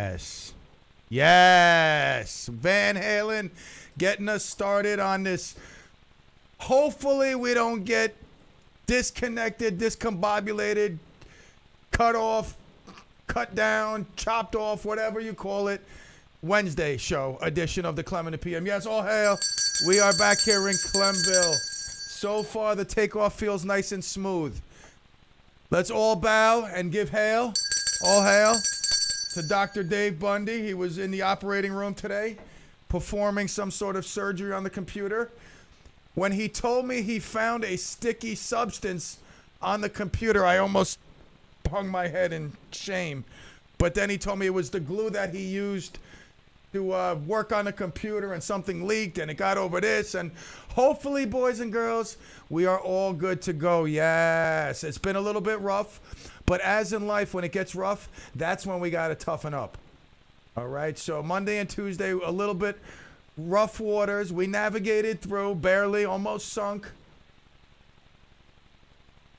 Yes. Yes. Van Halen getting us started on this. Hopefully we don't get disconnected, discombobulated, cut off, cut down, chopped off, whatever you call it. Wednesday show edition of the Clem and the PM. Yes, all hail. We are back here in Clemville. So far, the takeoff feels nice and smooth. Let's all bow and give hail. All hail to Dr. Dave Bundy. He was in the operating room today performing some sort of surgery on the computer. When he told me he found a sticky substance on the computer, I almost hung my head in shame. But then he told me it was the glue that he used to work on the computer, and something leaked and it got over this, and hopefully, boys and girls, we are all good to go. Yes, it's been a little bit rough, but as in life, when it gets rough, that's when we got to toughen up. All right, so Monday and Tuesday, a little bit rough waters. We navigated through, barely, almost sunk,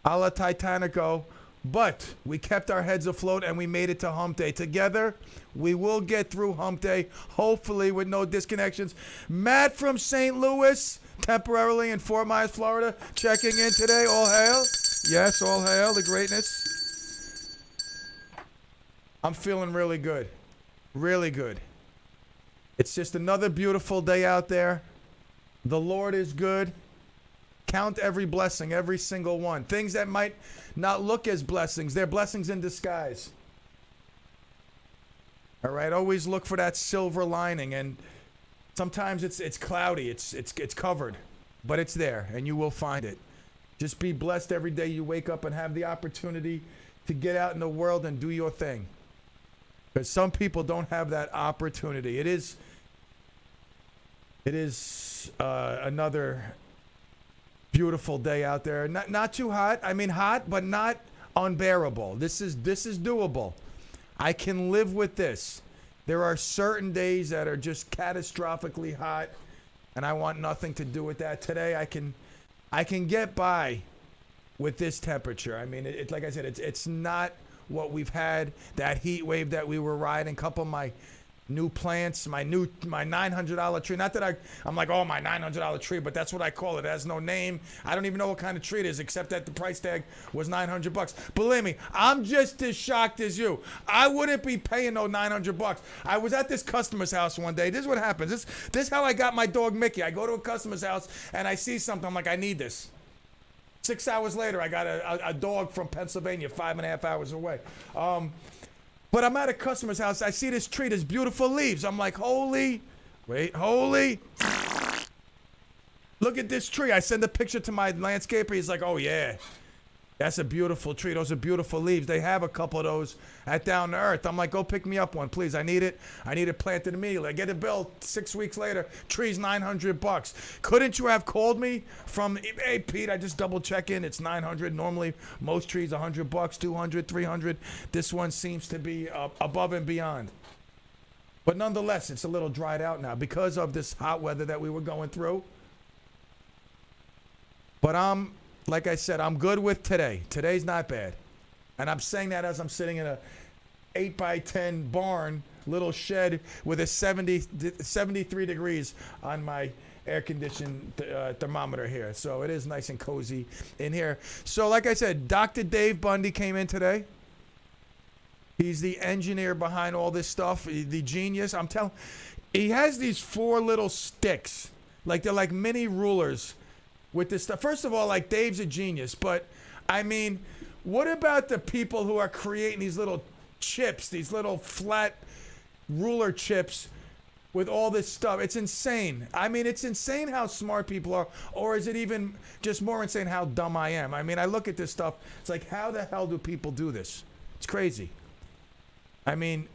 a la Titanico. But we kept our heads afloat and we made it to hump day. Together, we will get through hump day, hopefully with no disconnections. Matt from St. Louis, temporarily in Fort Myers, Florida, checking in today. All hail. Yes, all hail, the greatness. I'm feeling really good. Really good. It's just another beautiful day out there. The Lord is good. Count every blessing, every single one. Things that might not look as blessings, they're blessings in disguise. All right, always look for that silver lining, and sometimes it's cloudy, it's covered, but it's there, and you will find it. Just be blessed every day you wake up and have the opportunity to get out in the world and do your thing. Because some people don't have that opportunity. It is another beautiful day out there. Not too hot. I mean hot, but not unbearable. This is doable. I can live with this. There are certain days that are just catastrophically hot, and I want nothing to do with that. Today I can get by with this temperature. I mean, it's like I said, it's not what we've had, that heat wave that we were riding. A couple of my new plants, my $900 tree. Not that I'm like, oh, my $900 tree, but that's what I call it. It has no name. I don't even know what kind of tree it is, except that the price tag was $900. Believe me, I'm just as shocked as you. I wouldn't be paying no $900. I was at this customer's house one day. This is what happens. This is how I got my dog Mickey. I go to a customer's house and I see something. I'm like, I need this. 6 hours later, I got a dog from Pennsylvania, 5.5 hours away. But I'm at a customer's house. I see this tree, this beautiful leaves. I'm like, holy. Look at this tree. I send a picture to my landscaper. He's like, oh, yeah. That's a beautiful tree. Those are beautiful leaves. They have a couple of those at Down to Earth. I'm like, go pick me up one, please. I need it. I need it planted immediately. I get a bill 6 weeks later. Tree's $900. Couldn't you have called me from, hey, Pete, I just double check in. It's $900. Normally, most trees $100, $200, $300. This one seems to be above and beyond. But nonetheless, it's a little dried out now because of this hot weather that we were going through. But like I said, I'm good with today. Today's not bad. And I'm saying that as I'm sitting in a 8x10 barn, little shed with a 73 degrees on my air-conditioned thermometer here. So it is nice and cozy in here. So like I said, Dr. Dave Bundy came in today. He's the engineer behind all this stuff, the genius. I'm telling, he has these 4 little sticks. Like they're like mini rulers with this stuff. First of all, like, Dave's a genius, but I mean, what about the people who are creating these little chips, these little flat ruler chips with all this stuff? It's insane. I mean, it's insane how smart people are, or is it even just more insane how dumb I am? I mean, I look at this stuff, it's like, how the hell do people do this? It's crazy. I mean,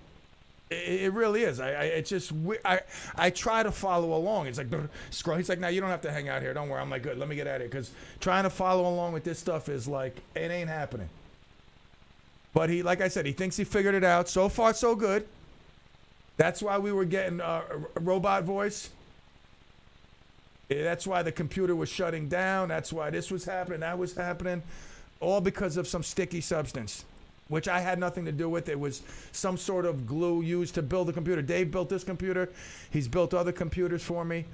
it really is. I try to follow along. It's like, scroll. He's like, no, you don't have to hang out here. Don't worry. I'm like, good. Let me get out of here. Because trying to follow along with this stuff is like, it ain't happening. But he, like I said, he thinks he figured it out. So far, so good. That's why we were getting a robot voice. That's why the computer was shutting down. That's why this was happening. That was happening. all because of some sticky substance, which I had nothing to do with. It was some sort of glue used to build the computer. Dave built this computer. He's built other computers for me.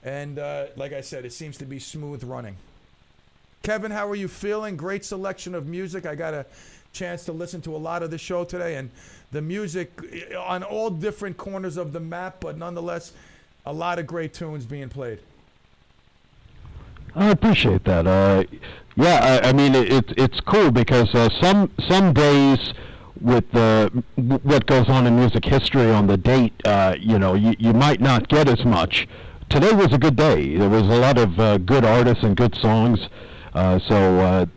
And like I said, it seems to be smooth running. Kevin, how are you feeling? Great selection of music. I got a chance to listen to a lot of the show today, and the music on all different corners of the map, but nonetheless, a lot of great tunes being played. I appreciate that. I mean, it's cool because some days with what goes on in music history on the date, you might not get as much. Today was a good day. There was a lot of good artists and good songs. The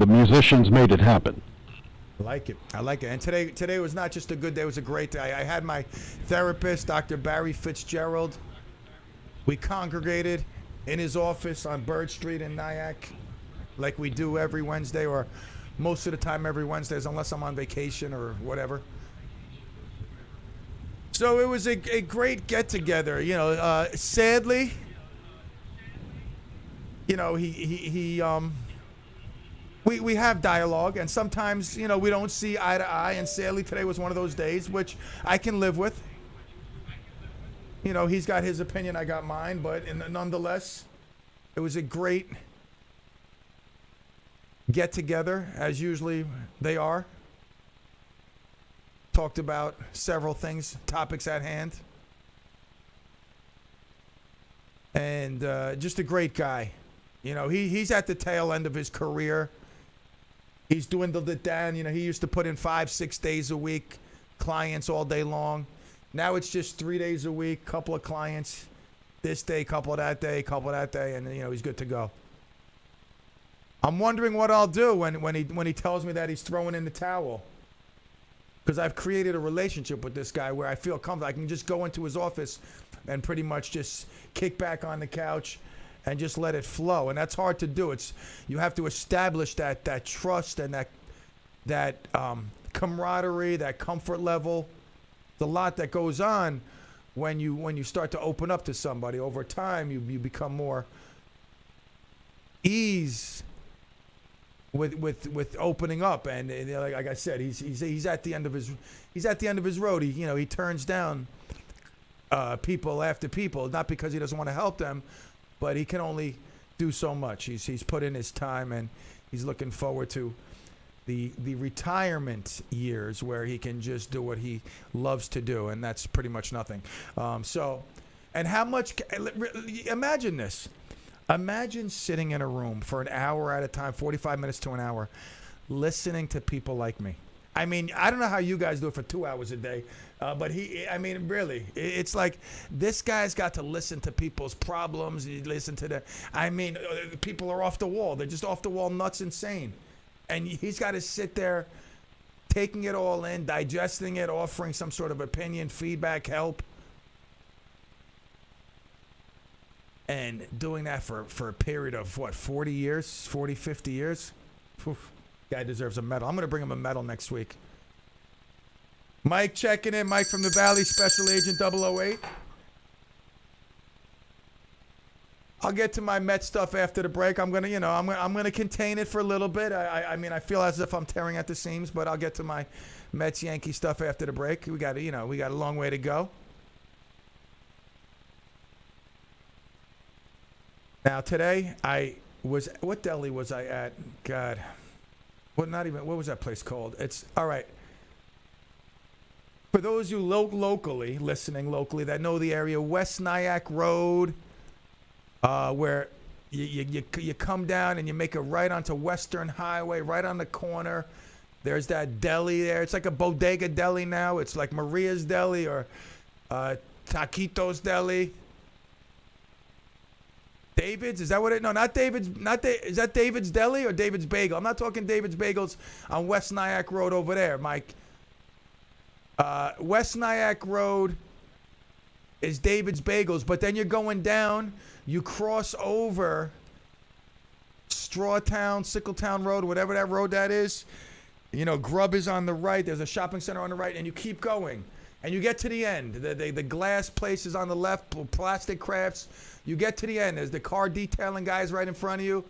musicians made it happen. I like it. And today was not just a good day, it was a great day. I had my therapist, Dr. Barry Fitzgerald. We congregated in his office on Bird Street in Nyack like we do every Wednesday, or most of the time every Wednesdays, unless I'm on vacation or whatever. So it was a great get-together. Sadly, we have dialogue, and sometimes, we don't see eye to eye, and sadly today was one of those days, which I can live with. He's got his opinion, I got mine, but nonetheless, it was a great get-together, as usually they are. Talked about several things, topics at hand. And just a great guy. He's at the tail end of his career. He's dwindled it down. He used to put in 5-6 days a week, clients all day long. Now it's just 3 days a week, couple of clients this day, couple of that day, and he's good to go. I'm wondering what I'll do when he tells me that he's throwing in the towel. Because I've created a relationship with this guy where I feel comfortable. I can just go into his office and pretty much just kick back on the couch and just let it flow. And that's hard to do. You have to establish that trust and that camaraderie, that comfort level. There's a lot that goes on when you start to open up to somebody. Over time, you become more ease with opening up, and like I said, he's at the end of his road. He turns down people after people, not because he doesn't want to help them, but he can only do so much. He's put in his time, and he's looking forward to the retirement years where he can just do what he loves to do, and that's pretty much nothing. And how much? Imagine this. Imagine sitting in a room for an hour at a time, 45 minutes to an hour, listening to people like me. I mean, I don't know how you guys do it for 2 hours a day, but really, it's like this guy's got to listen to people's problems. You listen to people are off the wall. They're just off the wall, nuts, insane. And he's got to sit there taking it all in, digesting it, offering some sort of opinion, feedback, help. And doing that for a period of, 40 years, 40, 50 years? Oof, guy deserves a medal. I'm going to bring him a medal next week. Mike checking in. Mike from the Valley, Special Agent 008. I'll get to my Met stuff after the break. I'm going to contain it for a little bit. I feel as if I'm tearing at the seams, but I'll get to my Mets Yankee stuff after the break. We got a long way to go. Now today what deli was I at? God, what was that place called? It's all right. For those of you listening locally that know the area, West Nyack Road, where you come down and you make a right onto Western Highway, right on the corner. There's that deli there. It's like a bodega deli now. It's like Maria's Deli or Taquito's Deli. David's, is that what it? No, not David's. Is that David's Deli or David's Bagel? I'm not talking David's Bagels on West Nyack Road over there, Mike. West Nyack Road is David's Bagels, but then you're going down. You cross over Strawtown, Sickletown Road, whatever that road that is. Grub is on the right. There's a shopping center on the right, and you keep going. And you get to the end. The glass place is on the left, plastic crafts. You get to the end. There's the car detailing guys right in front of you.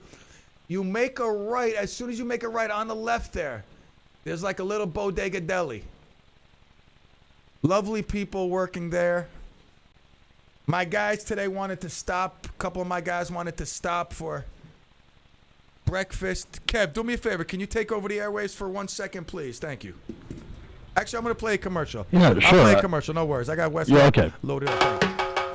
You make a right. As soon as you make a right on the left there's like a little bodega deli. Lovely people working there. My guys today wanted to stop. A couple of my guys wanted to stop for breakfast. Kev, do me a favor. Can you take over the airwaves for 1 second, please? Thank you. Actually, I'm going to play a commercial. Yeah, sure. I'll play a commercial. No worries. I got West okay. loaded up.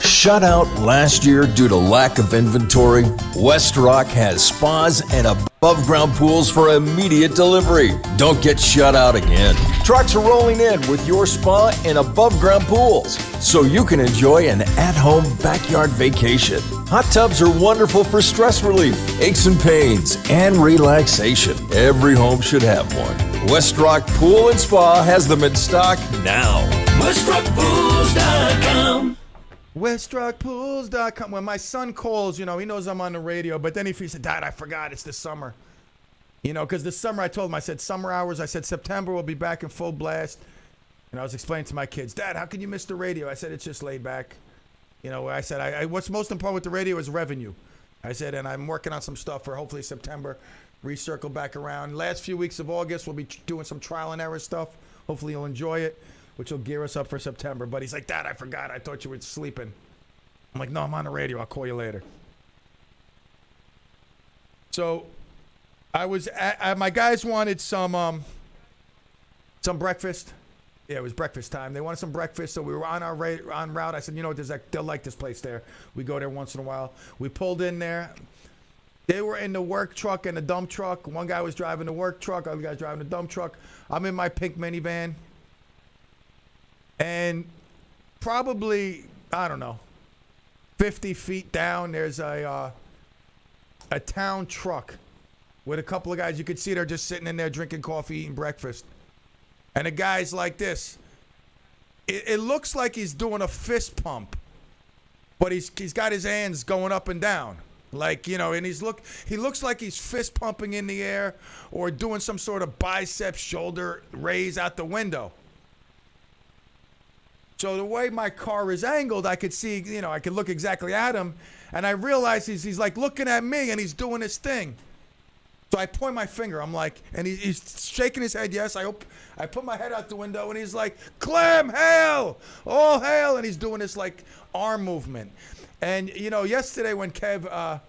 Shut out last year due to lack of inventory, West Rock has spas and above-ground pools for immediate delivery. Don't get shut out again. Trucks are rolling in with your spa and above-ground pools, so you can enjoy an at-home backyard vacation. Hot tubs are wonderful for stress relief, aches and pains, and relaxation. Every home should have one. West Rock Pool and Spa has them in stock now. WestRockPools.com. WestRockPools.com. When my son calls, he knows I'm on the radio, but then he said, Dad, I forgot it's the summer. Because this summer I told him, I said, summer hours. I said, September we'll be back in full blast. And I was explaining to my kids, Dad, how can you miss the radio? I said, it's just laid back. I said, what's most important with the radio is revenue. I said, and I'm working on some stuff for hopefully September. Recircle back around. Last few weeks of August, we'll be doing some trial and error stuff. Hopefully you'll enjoy it, which will gear us up for September. But he's like, Dad, I forgot. I thought you were sleeping. I'm like, no, I'm on the radio. I'll call you later. So I was my guys wanted some breakfast. Yeah, it was breakfast time. They wanted some breakfast, so we were on our on route. I said, they'll like this place there. We go there once in a while. We pulled in there. They were in the work truck and the dump truck. One guy was driving the work truck. Other guy's driving the dump truck. I'm in my pink minivan. And probably, I don't know, 50 feet down, there's a town truck with a couple of guys. You could see they're just sitting in there drinking coffee, eating breakfast. And the guy's like this. It looks like he's doing a fist pump, but he's got his hands going up and down. And he looks like he's fist pumping in the air or doing some sort of bicep shoulder raise out the window. So the way my car is angled, I could see, I could look exactly at him, and I realized he's like looking at me and he's doing his thing. So I point my finger. I'm like, and he's shaking his head. Yes, I put my head out the window, and he's like, Clem, hail, all hail, and he's doing this like arm movement. And yesterday when Kev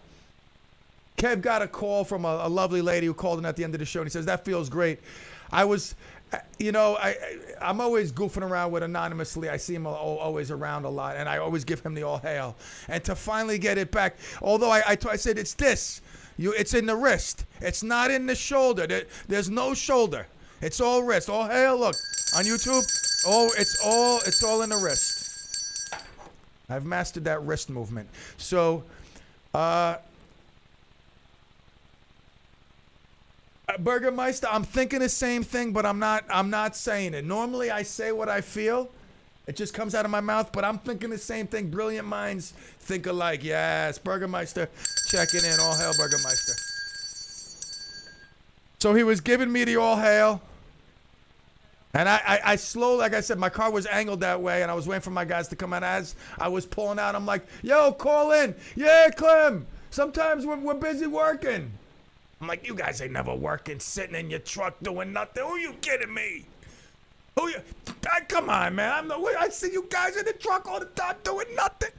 got a call from a lovely lady who called in at the end of the show, and he says that feels great. I'm always goofing around with anonymously. I see him always around a lot, and I always give him the all hail. And to finally get it back, although I said it's this. It's in the wrist. It's not in the shoulder. There's no shoulder. It's all wrist. All hail. Look on YouTube. It's all in the wrist. I've mastered that wrist movement. So, Burgermeister, I'm thinking the same thing, but I'm not saying it. Normally, I say what I feel. It just comes out of my mouth, but I'm thinking the same thing. Brilliant minds think alike. Yes, Burgermeister, checking in. All hail, Burgermeister. So he was giving me the all hail. And I slowly, like I said, my car was angled that way, and I was waiting for my guys to come out. As I was pulling out, I'm like, yo, call in. Yeah, Clem. Sometimes we're busy working. I'm like, you guys ain't never working, sitting in your truck doing nothing. Who you kidding me? Come on, man. I see you guys in the truck all the time doing nothing.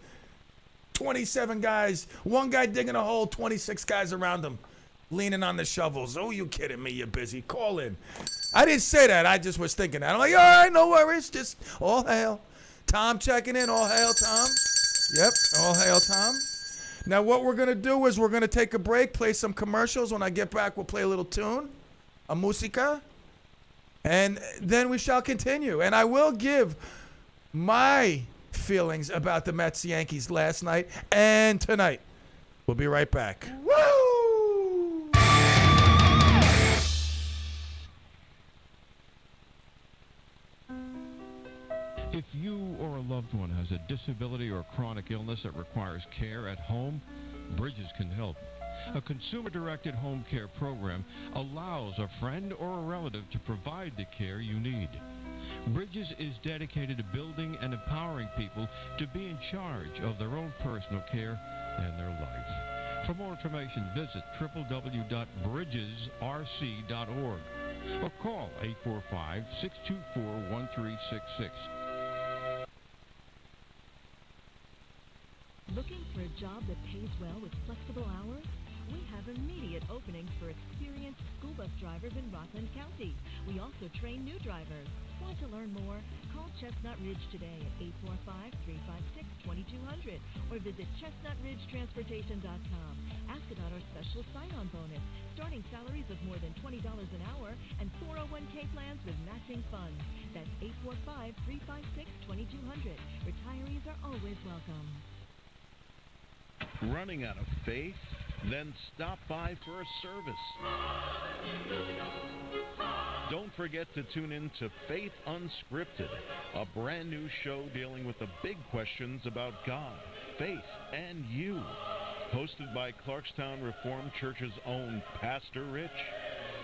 27 guys. One guy digging a hole, 26 guys around him, leaning on the shovels. Who you kidding me? You're busy. Call in. I didn't say that. I just was thinking that. I'm like, all right, no worries. Just all hail. Tom checking in. All hail, Tom. Yep, all hail, Tom. Now, what we're going to do is we're going to take a break, play some commercials. When I get back, we'll play a little tune, a musica, and then we shall continue. And I will give my feelings about the Mets-Yankees last night and tonight. We'll be right back. Woo! If you or a loved one has a disability or chronic illness that requires care at home, Bridges can help. A consumer-directed home care program allows a friend or a relative to provide the care you need. Bridges is dedicated to building and empowering people to be in charge of their own personal care and their life. For more information, visit www.bridgesrc.org or call 845-624-1366. Looking for a job that pays well with flexible hours? We have immediate openings for experienced school bus drivers in Rockland County. We also train new drivers. Want to learn more? Call Chestnut Ridge today at 845-356-2200 or visit chestnutridgetransportation.com. Ask about our special sign-on bonus, starting salaries of more than $20 an hour, and 401k plans with matching funds. That's 845-356-2200. Retirees are always welcome. Running out of faith? Then stop by for a service. Don't forget to tune in to Faith Unscripted, a brand new show dealing with the big questions about God, faith, and you. Hosted by Clarkstown Reformed Church's own Pastor Rich.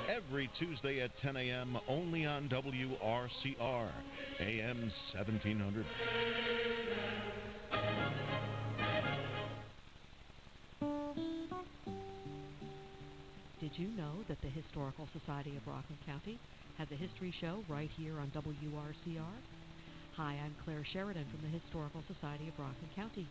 Every Tuesday at 10 a.m. only on WRCR, AM 1700. Did you know that the Historical Society of Rockland County has a history show right here on WRCR? Hi, I'm Claire Sheridan from the Historical Society of Rockland County.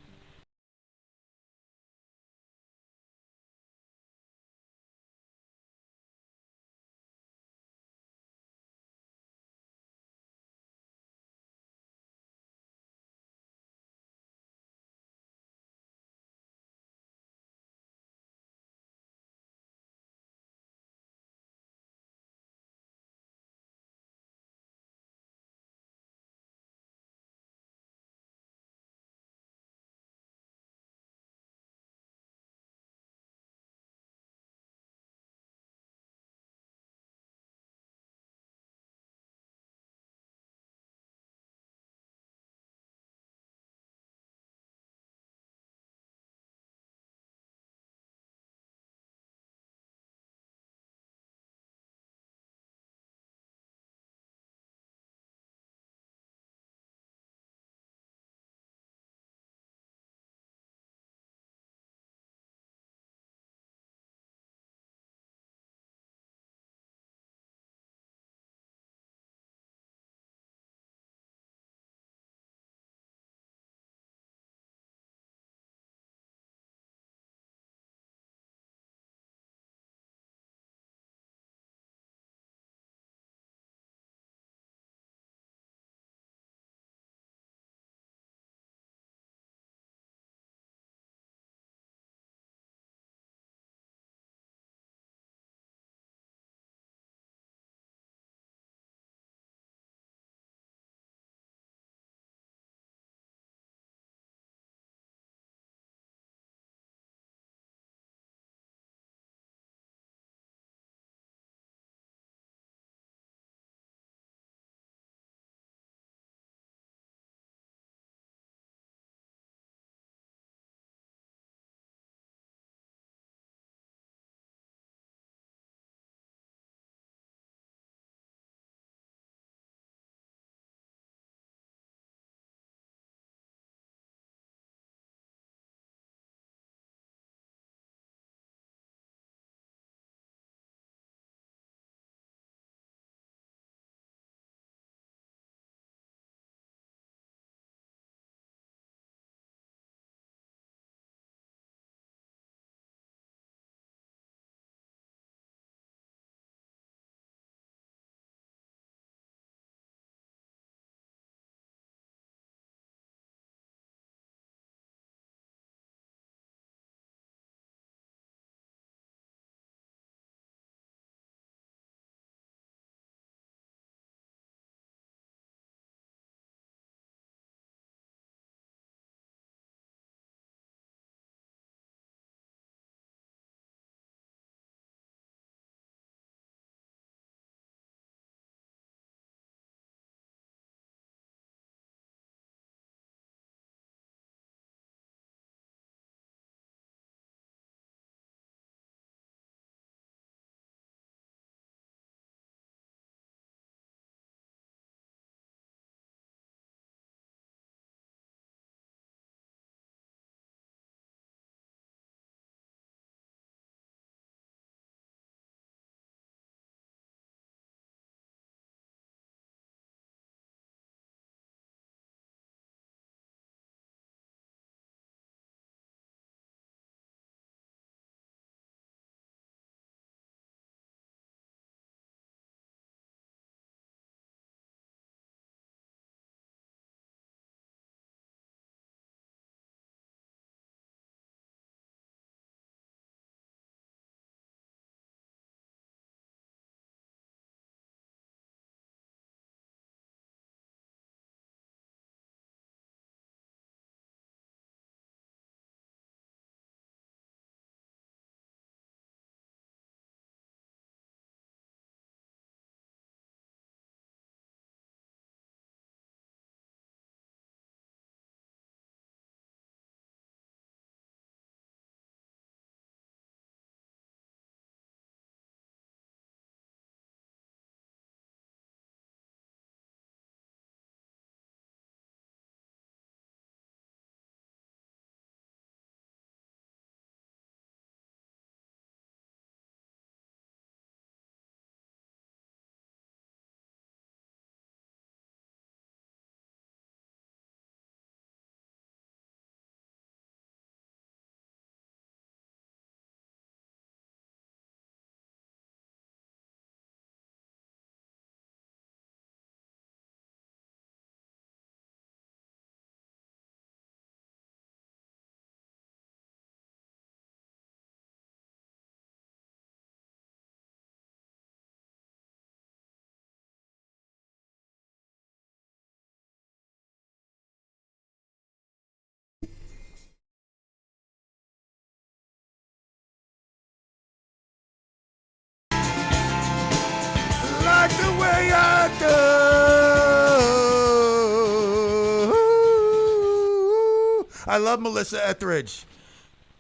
I love Melissa Etheridge.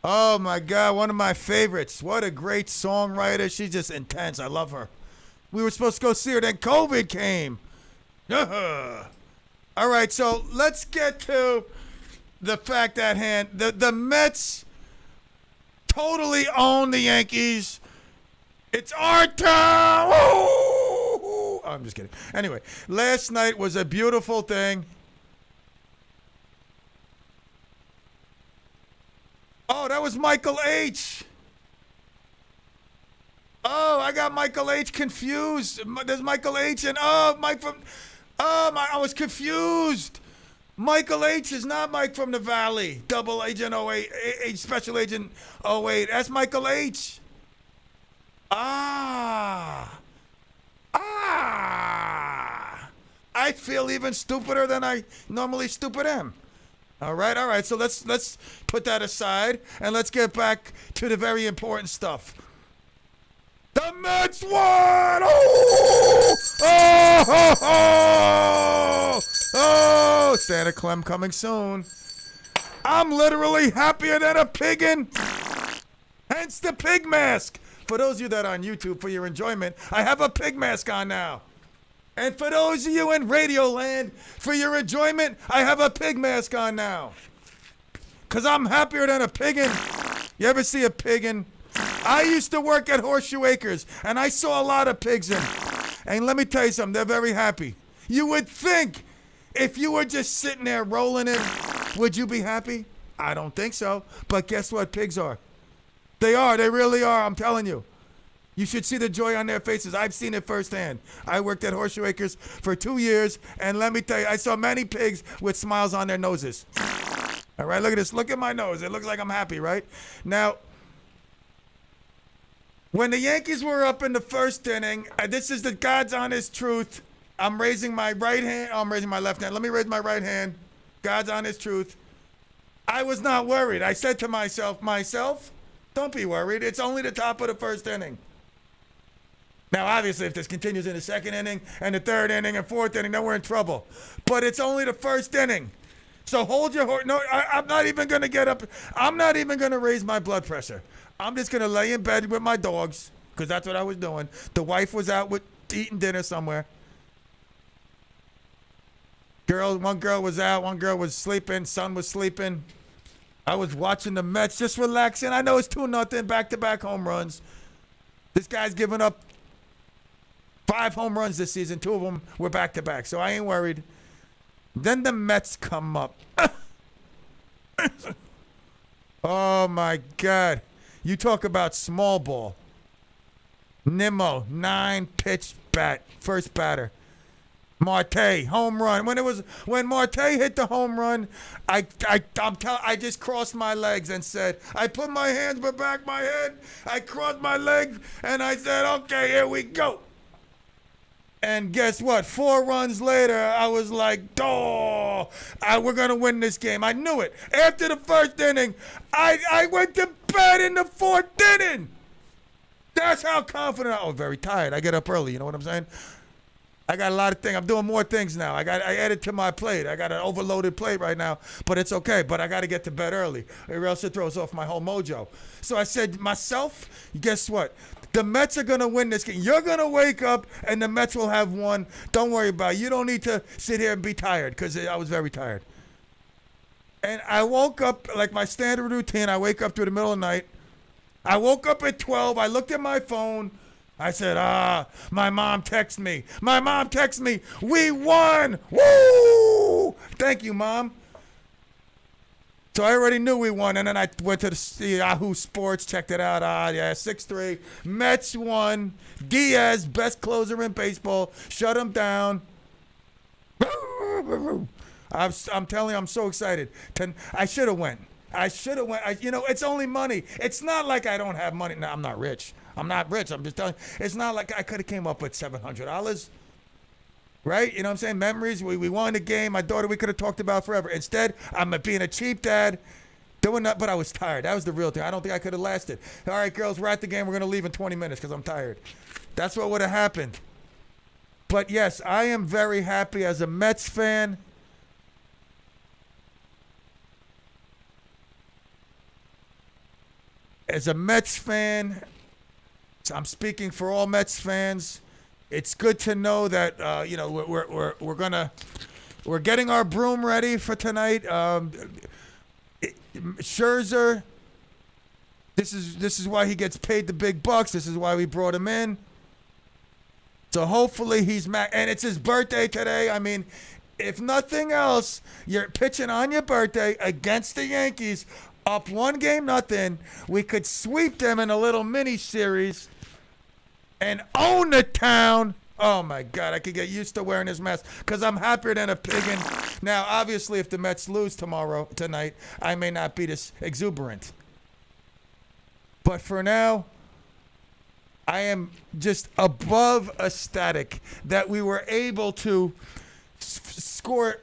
Oh my God, one of my favorites. What a great songwriter. She's just intense. I love her. We were supposed to go see her, then COVID came. All right, so let's get to the fact at hand. The Mets totally own the Yankees. It's our time. Woo! I'm just kidding. Anyway, last night was a beautiful thing. Oh, that was Michael H. Oh, I got Michael H confused. There's Michael H and Mike from. I was confused. Michael H is not Mike from the Valley. Double Agent 08, Special Agent 08. That's Michael H. I feel even stupider than I normally stupid am. All right. So let's put that aside and let's get back to the very important stuff. The Mets won! Oh! Santa Clem coming soon. I'm literally happier than a piggin'. Hence the pig mask. For those of you that are on YouTube, for your enjoyment, I have a pig mask on now. And for those of you in Radio Land, for your enjoyment, I have a pig mask on now. Because I'm happier than a piggin'. You ever see a piggin'? I used to work at Horseshoe Acres, and I saw a lot of pigs in. And let me tell you something, they're very happy. You would think if you were just sitting there rolling it, would you be happy? I don't think so. But guess what pigs are? They are. They really are. I'm telling you. You should see the joy on their faces. I've seen it firsthand. I worked at Horseshoe Acres for 2 years, and let me tell you, I saw many pigs with smiles on their noses. All right, look at this. Look at my nose. It looks like I'm happy, right? Now, when the Yankees were up in the first inning, this is the God's honest truth. I'm raising my right hand. I'm raising my left hand. Let me raise my right hand. God's honest truth. I was not worried. I said to myself, don't be worried. It's only the top of the first inning. Now, obviously, if this continues in the second inning and the third inning and fourth inning, then we're in trouble. But it's only the first inning. So hold your horse. No, I'm not even going to get up. I'm not even going to raise my blood pressure. I'm just going to lay in bed with my dogs because that's what I was doing. The wife was out eating dinner somewhere. One girl was out. One girl was sleeping. Son was sleeping. I was watching the Mets, just relaxing. I know it's 2-0, back-to-back home runs. This guy's giving up 5 home runs this season. 2 of them were back-to-back, so I ain't worried. Then the Mets come up. Oh, my God. You talk about small ball. Nimmo, 9-pitch bat, first batter. Marte, home run. When Marte hit the home run, I just crossed my legs and said, I put my hands behind my head, I crossed my legs, and I said, okay, here we go. And guess what? 4 runs later, I was like, we're going to win this game. I knew it. After the first inning, I went to bed in the 4th inning. That's how confident I was. Very tired. I get up early, you know what I'm saying? I got a lot of things. I'm doing more things now. I added to my plate. I got an overloaded plate right now, but it's okay. But I got to get to bed early, or else it throws off my whole mojo. So I said myself, guess what? The Mets are going to win this game. You're going to wake up, and the Mets will have won. Don't worry about it. You don't need to sit here and be tired, because I was very tired. And I woke up, like my standard routine, I wake up through the middle of the night. I woke up at 12. I looked at my phone. I said, my mom texted me. We won. Woo! Thank you, Mom. So I already knew we won. And then I went to the Yahoo Sports, checked it out. 6-3. Mets won. Diaz, best closer in baseball. Shut him down. I'm telling you, I'm so excited. I should have went. It's only money. It's not like I don't have money. No, I'm not rich. I'm just telling you. It's not like I could have came up with $700. Right? You know what I'm saying? Memories. We won the game. My daughter, we could have talked about forever. Instead, I'm being a cheap dad. Doing that, but I was tired. That was the real thing. I don't think I could have lasted. All right, girls, we're at the game. We're going to leave in 20 minutes because I'm tired. That's what would have happened. But, yes, I am very happy as a Mets fan. as a Mets fan, I'm speaking for all Mets fans. It's good to know that we're getting our broom ready for tonight. Scherzer, this is why he gets paid the big bucks. This is why we brought him in. So hopefully he's and it's his birthday today. I mean, if nothing else, you're pitching on your birthday against the Yankees, up 1-0. We could sweep them in a little mini series and own the town. Oh my God, I could get used to wearing this mask because I'm happier than a pig. Now, obviously, if the Mets lose tonight, I may not be this exuberant. But for now, I am just above ecstatic that we were able to score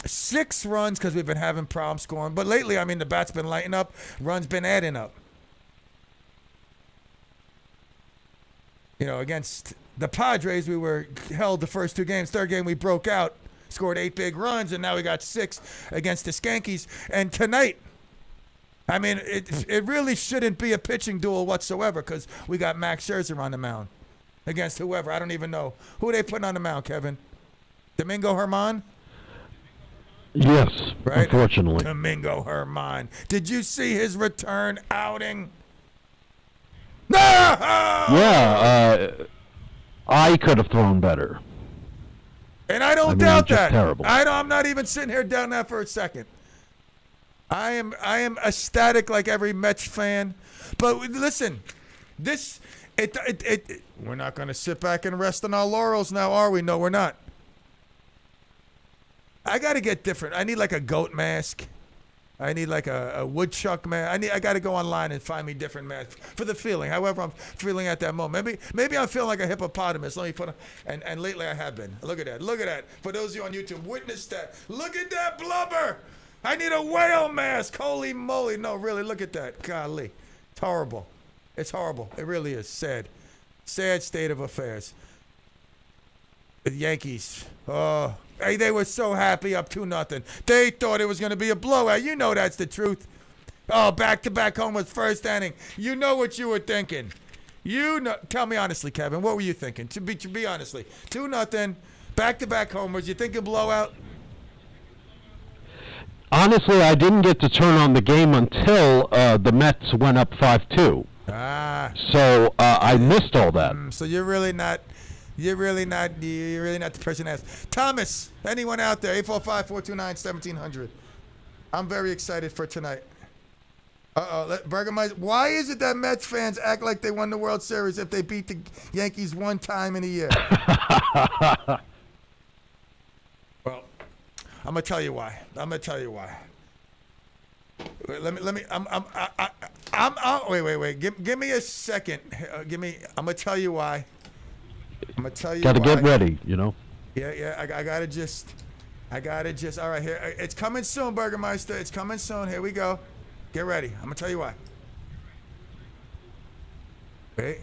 6 runs because we've been having problems scoring. But lately, I mean, the bat's been lighting up, runs been adding up. Against the Padres, we were held the first 2 games. Third game, we broke out, scored 8 big runs, and now we got 6 against the Skankies. And tonight, I mean, it really shouldn't be a pitching duel whatsoever because we got Max Scherzer on the mound against whoever. I don't even know. Who are they putting on the mound, Kevin? Domingo Germán? Yes, right? Unfortunately. Domingo Germán. Did you see his return outing? No! Yeah, I could have thrown better. And I don't doubt just that. Terrible. I'm not even sitting here doubting that for a second. I am ecstatic like every Mets fan. But listen, we're not going to sit back and rest on our laurels now, are we? No, we're not. I got to get different. I need like a goat mask. I need like a woodchuck mask. I got to go online and find me different masks for the feeling. However I'm feeling at that moment. Maybe I'm feeling like a hippopotamus. Let me put and lately I have been. Look at that. Look at that. For those of you on YouTube, witness that. Look at that blubber. I need a whale mask. Holy moly. No, really, look at that. Golly. It's horrible. It's horrible. It really is. Sad. Sad state of affairs. The Yankees. Oh, hey, they were so happy up 2-0. They thought it was going to be a blowout. You know that's the truth. Oh, back-to-back home was first inning. You know what you were thinking. You know. Tell me honestly, Kevin, what were you thinking? To be honestly, 2-0, back-to-back homers. You thinking blowout? Honestly, I didn't get to turn on the game until the Mets went up 5-2. So I missed all that. So you're really not the person to ask. Thomas, anyone out there? 845-429-1700. I'm very excited for tonight. Burgermeister, why is it that Mets fans act like they won the World Series if they beat the Yankees one time in a year? Well, I'm gonna tell you why. Wait. Give me a second. I'm gonna tell you why. Gotta get ready, Yeah. I gotta just. All right, here. It's coming soon, Burgermeister. It's coming soon. Here we go. Get ready. I'm gonna tell you why. Wait.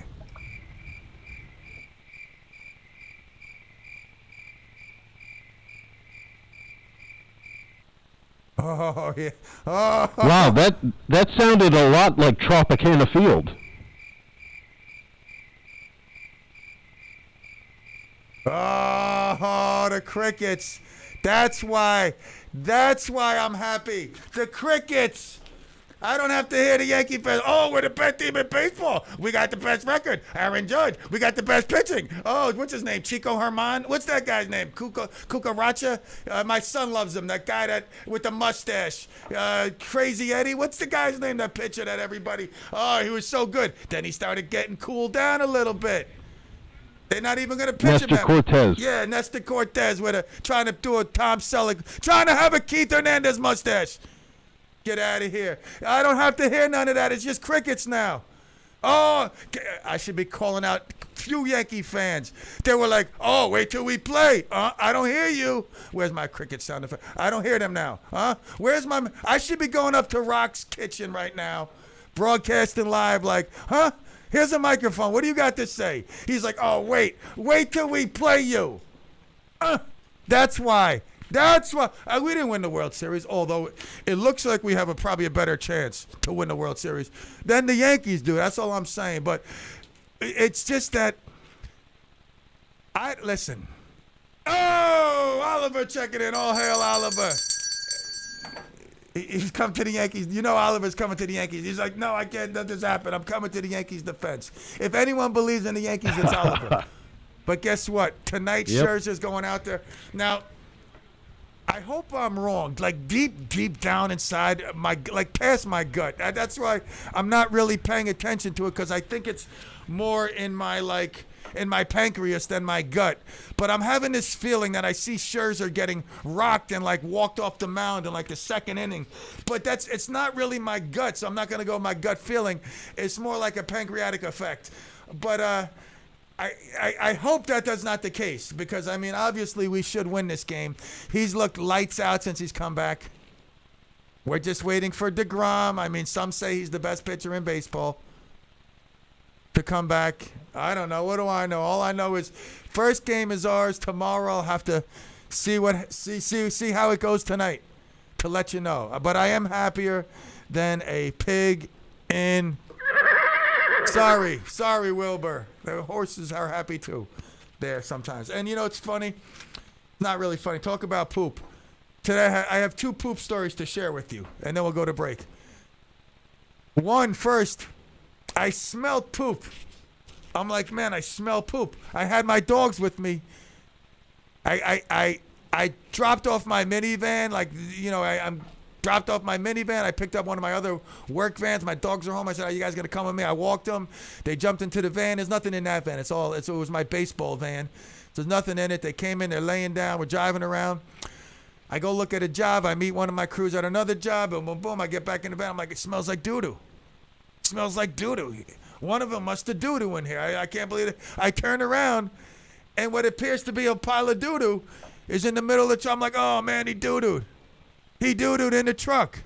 Oh yeah. Oh. Wow, that sounded a lot like Tropicana Field. Oh, the crickets. That's why I'm happy. The crickets. I don't have to hear the Yankee fans. Oh, we're the best team in baseball. We got the best record. Aaron Judge. We got the best pitching. Oh, what's his name? Chico Germán. What's that guy's name? Cucaracha? My son loves him. That guy with the mustache. Crazy Eddie. What's the guy's name? That pitcher that everybody. Oh, he was so good. Then he started getting cooled down a little bit. They're not even going to pitch him. Nestor Cortez. Yeah, Nestor Cortez trying to do a Tom Selleck, trying to have a Keith Hernandez mustache. Get out of here. I don't have to hear none of that. It's just crickets now. Oh, I should be calling out few Yankee fans. They were like, oh, wait till we play. I don't hear you. Where's my cricket sound effect? I don't hear them now. Where's my... I should be going up to Rock's kitchen right now, broadcasting live like, here's a microphone. What do you got to say? He's like, oh, wait till we play you. That's why. That's why we didn't win the World Series, although it looks like we have probably a better chance to win the World Series than the Yankees do. That's all I'm saying. But it's just that listen. Oh, Oliver checking in. All hail Oliver. He's come to the Yankees. You know Oliver's coming to the Yankees. He's like, no, I can't let this happen. I'm coming to the Yankees' defense. If anyone believes in the Yankees, it's Oliver. But guess what? Tonight, Scherzer's going out there. Now, I hope I'm wrong. Like deep down inside, past my gut. That's why I'm not really paying attention to it, because I think it's more in my pancreas than my gut. But I'm having this feeling that I see Scherzer getting rocked and walked off the mound in the second inning. But it's not really my gut, so I'm not going to go with my gut feeling. It's more like a pancreatic effect. But I hope that's not the case, because, I mean, obviously we should win this game. He's looked lights out since he's come back. We're just waiting for DeGrom. I mean, some say he's the best pitcher in baseball to come back. I don't know. What do I know? All I know is first game is ours. Tomorrow I'll have to see how it goes tonight to let you know. But I am happier than a pig in... Sorry, Wilbur. The horses are happy too there sometimes. And you know, it's funny. Not really funny. Talk about poop. Today I have two poop stories to share with you, and then we'll go to break. One, first, I smelled poop. I'm like, man, I smell poop. I had my dogs with me. I dropped off my minivan, I'm dropped off my minivan. I picked up one of my other work vans. My dogs are home. I said, are you guys going to come with me? I walked them. They jumped into the van. There's nothing in that van. It was my baseball van. There's nothing in it. They came in. They're laying down. We're driving around. I go look at a job. I meet one of my crews at another job. Boom, boom, boom. I get back in the van. I'm like, it smells like doo-doo. It smells like doo-doo. One of them must have doo-doo in here. I can't believe it. I turn around, and what appears to be a pile of doo-doo is in the middle of the truck. I'm like, oh, man, he doo-dooed. He doo-dooed in the truck.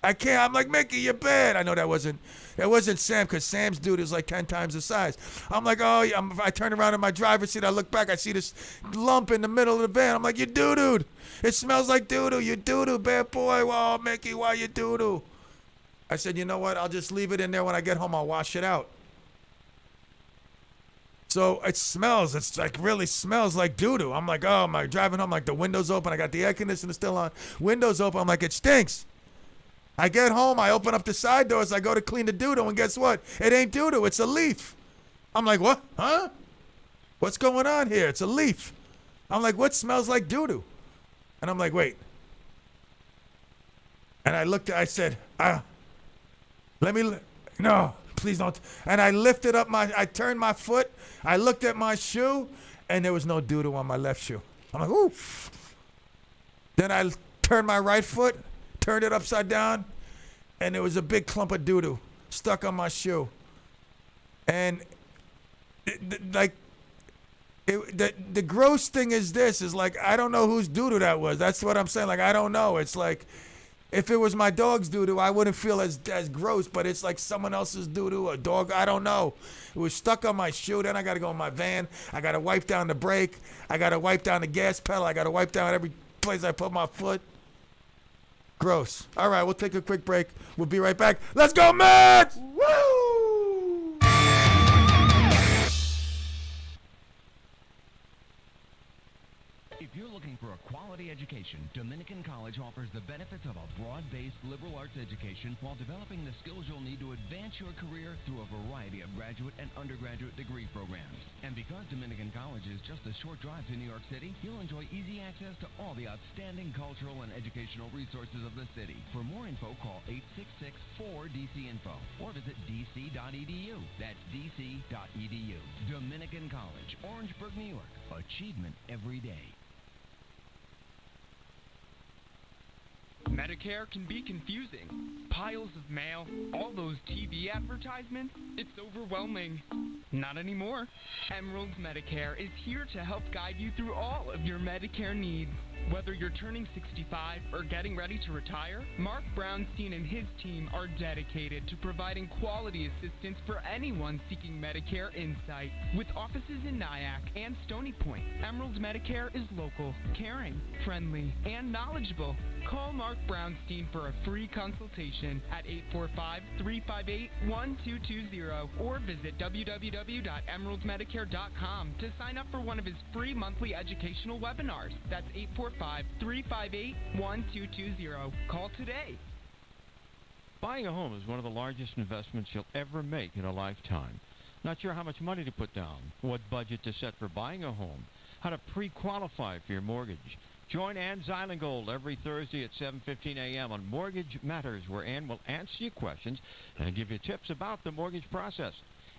I can't. I'm like, Mickey, you're bad. I know that wasn't Sam, because Sam's doo-doo is like 10 times the size. I'm like, oh, yeah. I turn around in my driver's seat. I look back. I see this lump in the middle of the van. I'm like, you doo-dooed. It smells like doo-doo. You doo-doo, bad boy. Oh, Mickey, why you doo-doo? I said, you know what? I'll just leave it in there. When I get home, I'll wash it out. So it smells. It's really smells like doo-doo. I'm like, oh, my driving home, the window's open. I got the air conditioner still on. Windows open. I'm like, it stinks. I get home. I open up the side doors. I go to clean the doo-doo, and guess what? It ain't doo-doo. It's a leaf. I'm like, what? Huh? What's going on here? It's a leaf. I'm like, what smells like doo-doo? And I'm like, wait. And I said, no, please don't. And I lifted up I turned my foot. I looked at my shoe, and there was no doo-doo on my left shoe. I'm like, ooh. Then I turned my right foot, turned it upside down, and there was a big clump of doo-doo stuck on my shoe. And the gross thing is this, I don't know whose doo-doo that was. That's what I'm saying. I don't know. It's like, if it was my dog's doo-doo, I wouldn't feel as gross, but it's like someone else's doo-doo, a dog, I don't know. It was stuck on my shoe. Then I got to go in my van. I got to wipe down the brake. I got to wipe down the gas pedal. I got to wipe down every place I put my foot. Gross. All right, we'll take a quick break. We'll be right back. Let's go, Mets! Woo! If you're looking for a quality education, Dominican College offers the benefits of a broad-based liberal arts education while developing the skills you'll need to advance your career through a variety of graduate and undergraduate degree programs. And because Dominican College is just a short drive to New York City, you'll enjoy easy access to all the outstanding cultural and educational resources of the city. For more info, call 866-4DC-INFO or visit dc.edu. That's dc.edu. Dominican College, Orangeburg, New York. Achievement every day. Medicare can be confusing. Piles of mail, all those TV advertisements, it's overwhelming. Not anymore. Emerald's Medicare is here to help guide you through all of your Medicare needs. Whether you're turning 65 or getting ready to retire, Mark Brownstein and his team are dedicated to providing quality assistance for anyone seeking Medicare insight. With offices in Nyack and Stony Point, Emerald's Medicare is local, caring, friendly, and knowledgeable. Call Mark Brownstein for a free consultation at 845-358-1220 or visit www.emeraldsmedicare.com to sign up for one of his free monthly educational webinars. That's 845-358-1220. Call today. Buying a home is one of the largest investments you'll ever make in a lifetime. Not sure how much money to put down, what budget to set for buying a home, how to pre-qualify for your mortgage. Join Ann Zeilengold every Thursday at 7:15 a.m. on Mortgage Matters, where Ann will answer your questions and give you tips about the mortgage process.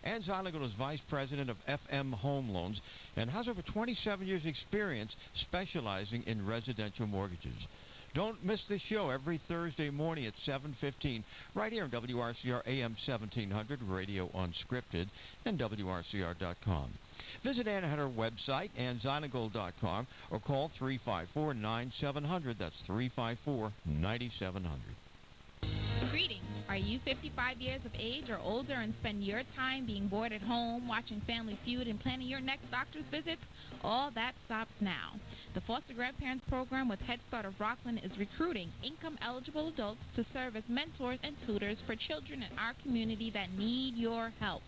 Ann Zeilengold is Vice President of FM Home Loans and has over 27 years' experience specializing in residential mortgages. Don't miss this show every Thursday morning at 7:15 right here on WRCR AM 1700, Radio Unscripted, and WRCR.com. Visit Ann at her website, annzeilengold.com, or call 354-9700. That's 354-9700. Greetings. Are you 55 years of age or older and spend your time being bored at home, watching Family Feud, and planning your next doctor's visit? All that stops now. The Foster Grandparents Program with Head Start of Rockland is recruiting income-eligible adults to serve as mentors and tutors for children in our community that need your help.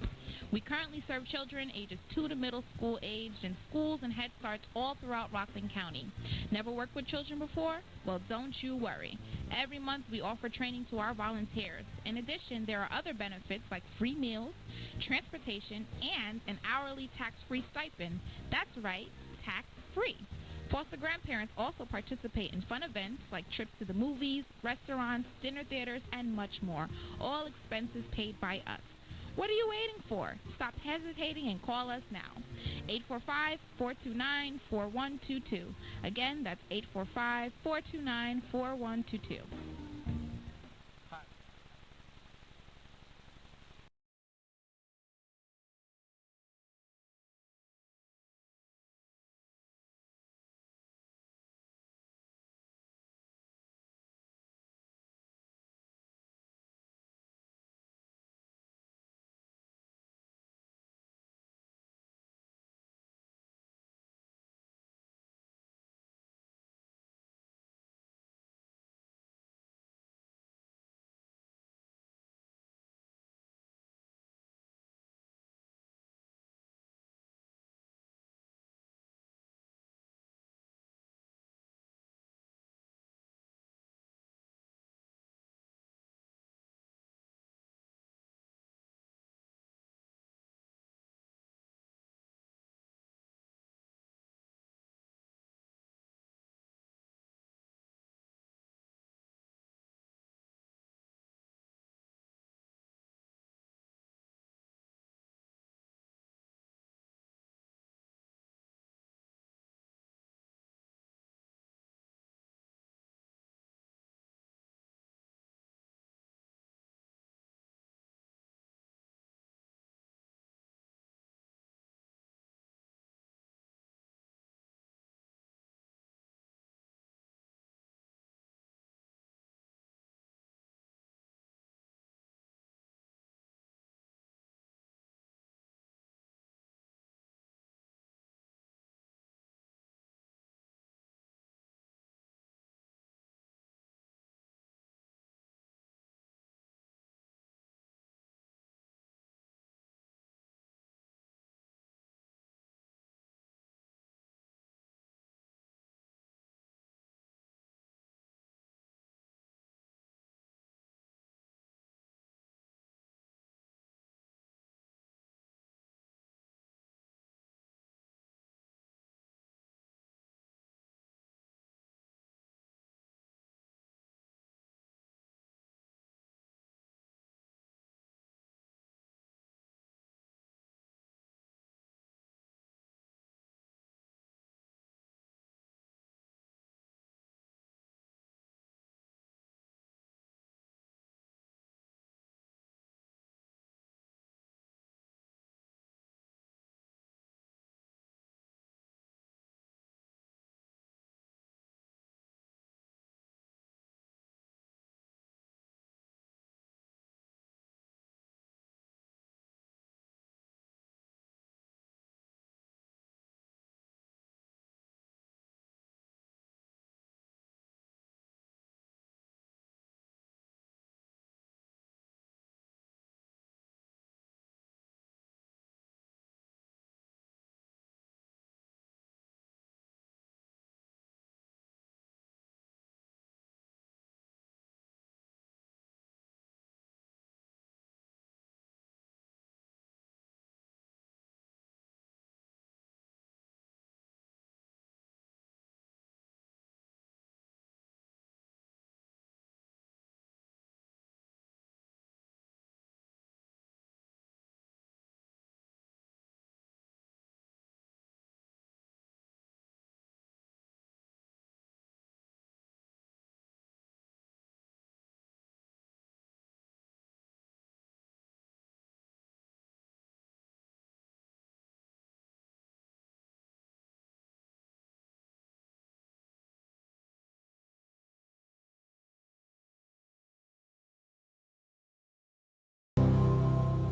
We currently serve children ages 2 to middle school aged in schools and Head Starts all throughout Rockland County. Never worked with children before? Well, don't you worry. Every month we offer training to our volunteers. In addition, there are other benefits like free meals, transportation, and an hourly tax-free stipend. That's right, tax-free. Foster grandparents also participate in fun events like trips to the movies, restaurants, dinner theaters, and much more. All expenses paid by us. What are you waiting for? Stop hesitating and call us now. 845-429-4122. Again, that's 845-429-4122.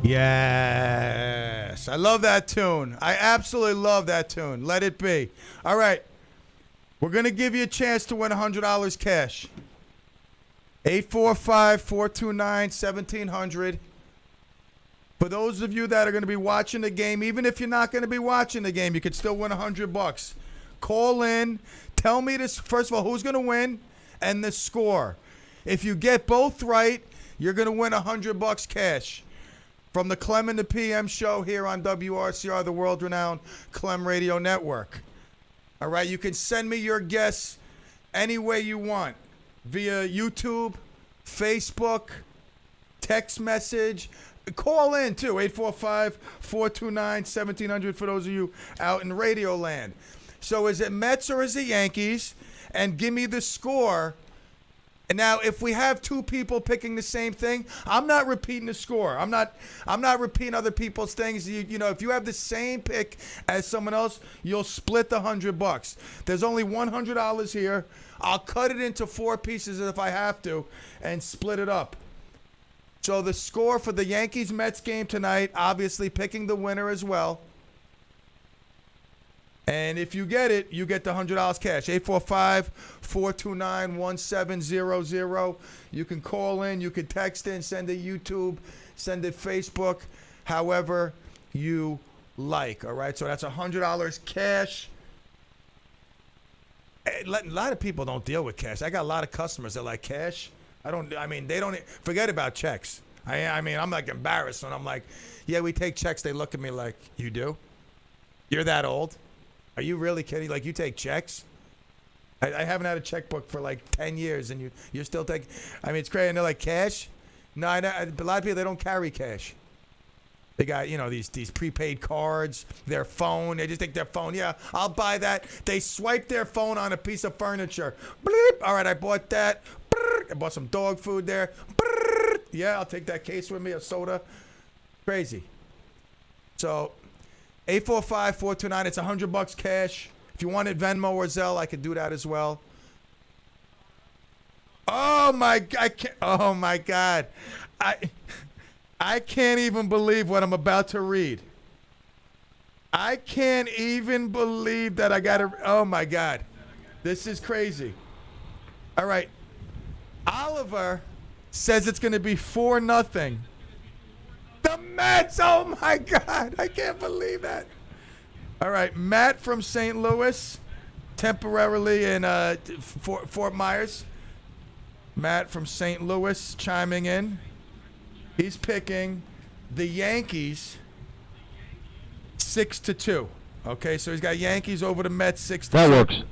Yes. I love that tune. I absolutely love that tune. Let it be. All right. We're going to give you a chance to win $100 cash. 845-429-1700. For those of you that are going to be watching the game, even if you're not going to be watching the game, you could still win $100. Call in. Tell me this. First of all, who's going to win and the score. If you get both right, you're going to win $100 cash from the Clem and the PM show here on WRCR, the world-renowned Clem Radio Network. All right, you can send me your guess any way you want via YouTube, Facebook, text message. Call in, too, 845-429-1700 for those of you out in Radio Land. So is it Mets or is it Yankees? And give me the score. And now, if we have two people picking the same thing, I'm not repeating the score. I'm not repeating other people's things. You know, if you have the same pick as someone else, you'll split the $100. There's only $100 here. I'll cut it into 4 pieces if I have to and split it up. So the score for the Yankees-Mets game tonight, obviously picking the winner as well. And if you get it, you get the $100 cash. 845-429-1700. You can call in, you can text in, send it YouTube, send it Facebook, however you like. All right, so that's $100 cash. A lot of people don't deal with cash. I got a lot of customers that like cash. They don't forget about checks. I'm like embarrassed when I'm like, yeah, we take checks. They look at me like, you do? You're that old? Are you really kidding? Like, you take checks? I haven't had a checkbook for like 10 years, and you're still taking. It's crazy. And they're like, cash? No, a lot of people, they don't carry cash. They got, these prepaid cards, their phone. They just take their phone. Yeah, I'll buy that. They swipe their phone on a piece of furniture. Bleep. All right, I bought that. I bought some dog food there. Yeah, I'll take that case with me, a soda. Crazy. So, 845-429, it's $100 cash. If you wanted Venmo or Zelle, I could do that as well. Oh my God. I can't even believe what I'm about to read. I can't even believe that I got to. Oh my God. This is crazy. All right. Oliver says it's going to be 4-0. The Mets. Oh my God. I can't believe that. All right. Matt from St. Louis, temporarily in Fort Myers. Matt from St. Louis chiming in. He's picking the Yankees 6-2. Okay, so he's got Yankees over the Mets 6-2. That works.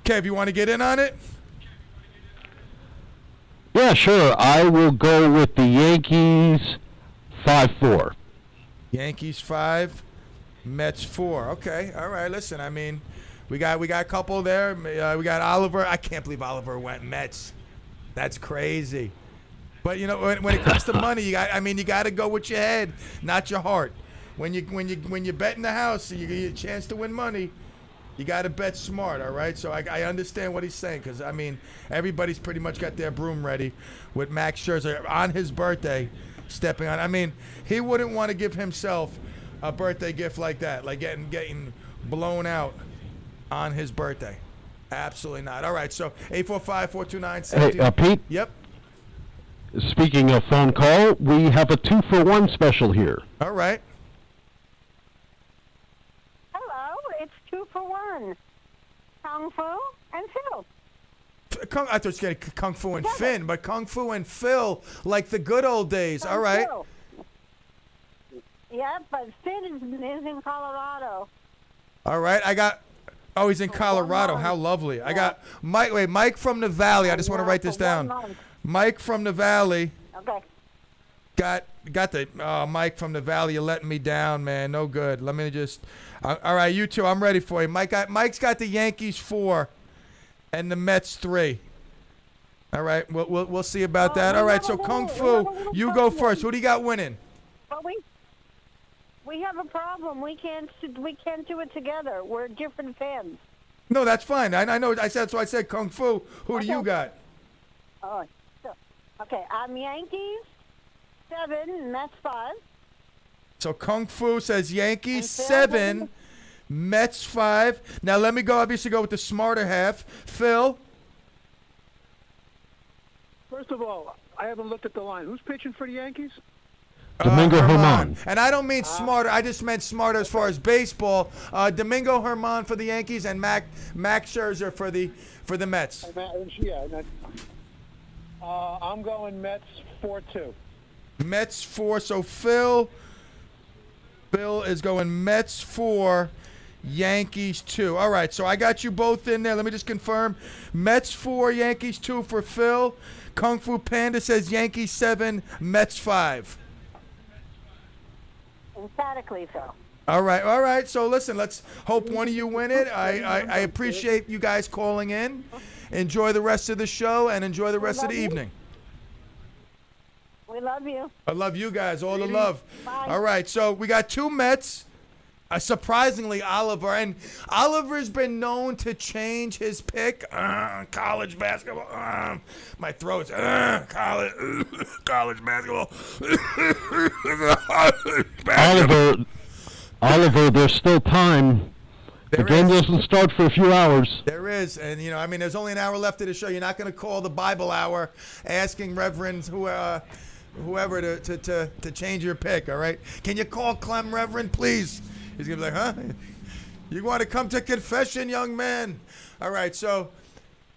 Kev, you want to get in on it? Yeah, sure. I will go with the Yankees 5-4. Yankees 5, Mets 4. Okay, all right. Listen, we got a couple there. We got Oliver. I can't believe Oliver went Mets. That's crazy. But when it comes to money, you got to go with your head, not your heart. When you bet in the house, you get a chance to win money. You got to bet smart, all right? So I understand what he's saying because, everybody's pretty much got their broom ready with Max Scherzer on his birthday stepping on. He wouldn't want to give himself a birthday gift like that, like getting blown out on his birthday. Absolutely not. All right, so 845-429-17. Hey, Pete? Yep. Speaking of phone call, we have a 2-for-1 special here. All right. Hello, it's 2 for 1. Kung Fu and Phil. I thought you said Kung Fu and Finn, but Kung Fu and Phil, like the good old days. All right. Phil. Yeah, but Finn is in Colorado. All right. He's in Colorado. How lovely. Yeah. I got Mike from the Valley. I just want to write this down. Mike from the Valley. Okay. Got the Mike from the Valley. You're letting me down, man. No good. Let me just. All right, you two. I'm ready for you. Mike's got the Yankees 4, and the Mets 3. All right, we'll see about that. All right, so Kung Fu, you go first. Who do you got winning? But we have a problem. We can't do it together. We're different fans. No, that's fine. I know. So I said Kung Fu. Who do you got? Oh, okay. I'm Yankees. 7, Mets 5. So Kung Fu says Yankees And Phil, 7, Mets 5. Now let me obviously go with the smarter half. Phil. First of all, I haven't looked at the line. Who's pitching for the Yankees? Domingo Herman. And I don't mean smarter. I just meant smarter as far as baseball. Domingo Herman for the Yankees and Max Scherzer for the Mets. I'm going Mets 4-2. Mets 4. So Phil is going Mets 4, Yankees 2. All right, so I got you both in there. Let me just confirm. Mets 4, Yankees 2 for Phil. Kung Fu Panda says Yankees 7, Mets 5. Emphatically so. All right. So listen, let's hope one of you win it. I appreciate you guys calling in. Enjoy the rest of the show and enjoy the rest of the evening. We love you. I love you guys. All the love. Bye. All right. So we got 2 Mets. Surprisingly, Oliver. And Oliver's been known to change his pick. College basketball. My throat's college basketball. Oliver, there's still time. The game doesn't start for a few hours. There is. And, there's only an hour left of the show. You're not going to call the Bible hour asking reverends whoever to change your pick, all right? Can you call Clem, Reverend, please? He's going to be like, huh? You want to come to confession, young man? All right, so,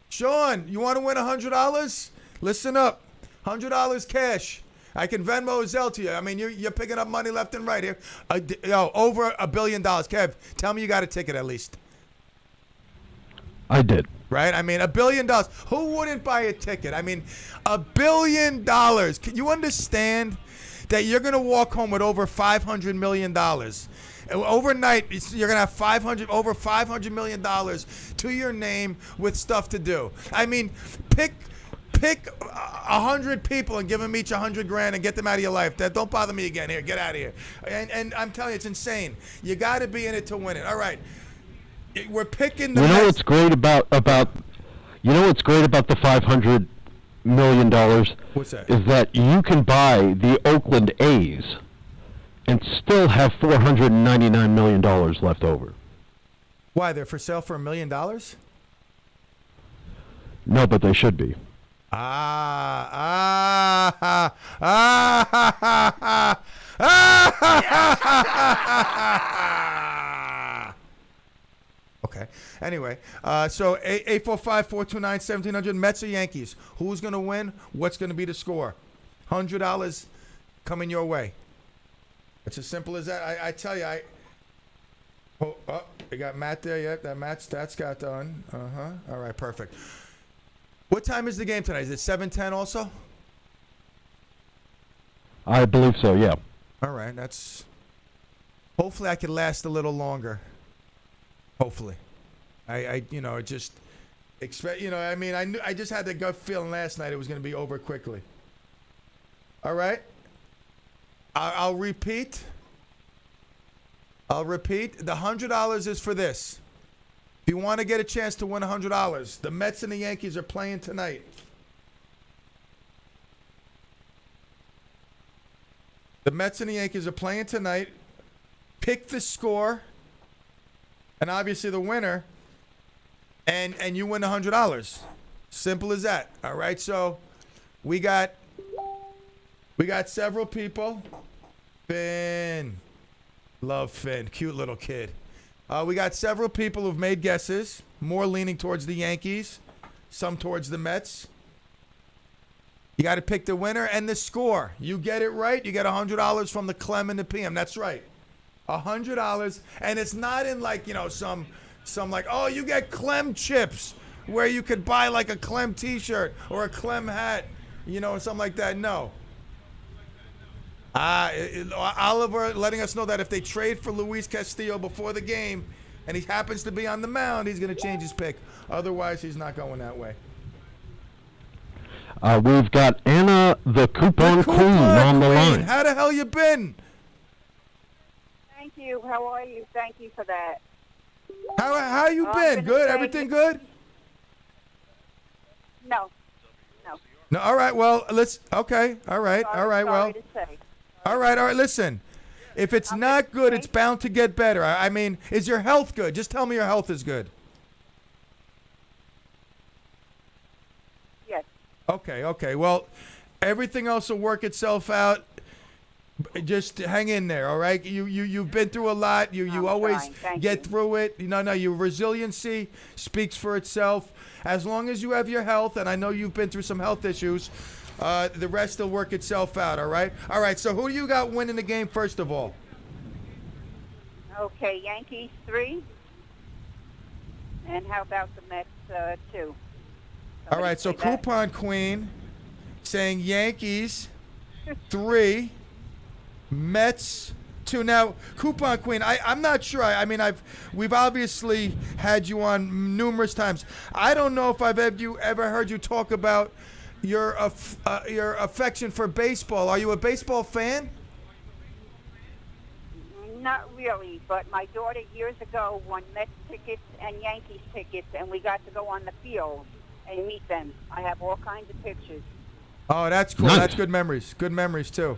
Sean, you want to win $100? Listen up. $100 cash. I can Venmo or Zelle to you. I mean, you're picking up money left and right here. Over $1 billion. Kev, tell me you got a ticket at least. I did. Right? I mean, $1 billion. Who wouldn't buy a ticket? I mean, $1 billion. Can you understand that you're going to walk home with over $500 million? Overnight, you're going to have over $500 million to your name with stuff to do. I mean, pick 100 people and give them each $100,000 and get them out of your life. Don't bother me again. Here, get out of here. And I'm telling you, it's insane. You got to be in it to win it. All right. We're picking the. You know what's great about the $500 million? What's that? Is that you can buy the Oakland A's and still have $499 million left over. Why? They're for sale for $1 million? No, but they should be. Okay. Anyway, so 845-429-1700, Mets or Yankees? Who's going to win? What's going to be the score? $100 coming your way. It's as simple as that. I tell you, you got Matt there. Yeah, that Matt stats got done. All right, perfect. What time is the game tonight? Is it 7:10 also? I believe so, yeah. All right, hopefully I can last a little longer. Hopefully. I just expect, I just had the gut feeling last night it was going to be over quickly. All right? I'll repeat. The $100 is for this. If you want to get a chance to win $100, the Mets and the Yankees are playing tonight. The Mets and the Yankees are playing tonight. Pick the score, and obviously the winner, and you win $100. Simple as that. All right, so we got several people. Finn. Love Finn. Cute little kid. We got several people who've made guesses, more leaning towards the Yankees, some towards the Mets. You got to pick the winner and the score. You get it right, you get $100 from the Clem and the PM. That's right. $100. And it's not in some like, oh, you get Clem chips where you could buy like a Clem t-shirt or a Clem hat, something like that. No. Oliver letting us know that if they trade for Luis Castillo before the game and he happens to be on the mound, he's going to change his pick. Otherwise, he's not going that way. We've got Anna, the coupon queen, on the line. How the hell you been? Thank you. How are you? Thank you for that. How you been? Good? Everything good? No. No, all right. Well, let's. Okay. All right. All right. Well. Sorry to say. All right. All right. Listen. If it's not good, it's bound to get better. I mean, is your health good? Just tell me your health is good. Yes. Okay. Okay. Well, everything else will work itself out. Just hang in there, all right? You've been through a lot. You always get through it. No, your resiliency speaks for itself. As long as you have your health, and I know you've been through some health issues, the rest will work itself out, all right? All right, so who do you got winning the game first of all? Okay, Yankees 3. And how about the Mets 2? All right, so Coupon Queen saying Yankees 3. Mets 2. Now, Coupon Queen, I'm not sure. I mean, we've obviously had you on numerous times. I don't know if I've ever heard you talk about your affection for baseball. Are you a baseball fan? Not really, but my daughter years ago won Mets tickets and Yankees tickets, and we got to go on the field and meet them. I have all kinds of pictures. Oh, that's cool. Nice. That's good memories. Good memories, too.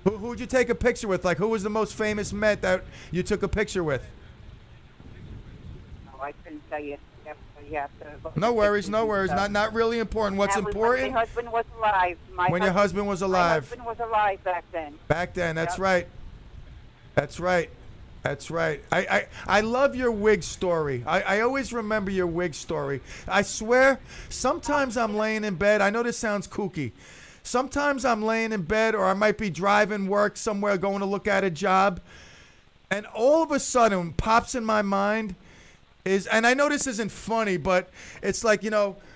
Who'd you take a picture with? Like, who was the most famous Met that you took a picture with? Oh, I couldn't tell you. You have to No worries, no worries. Not really important. What's important? When my husband was alive. When your husband was alive. My husband was alive back then. Back then, that's Yep. right. That's right. That's right. I love your wig story. I always remember your wig story. I swear, sometimes I'm laying in bed. I know this sounds kooky. Sometimes I'm laying in bed, or I might be driving work somewhere, going to look at a job, and all of a sudden pops in my mind is, and I know this isn't funny, but it's like,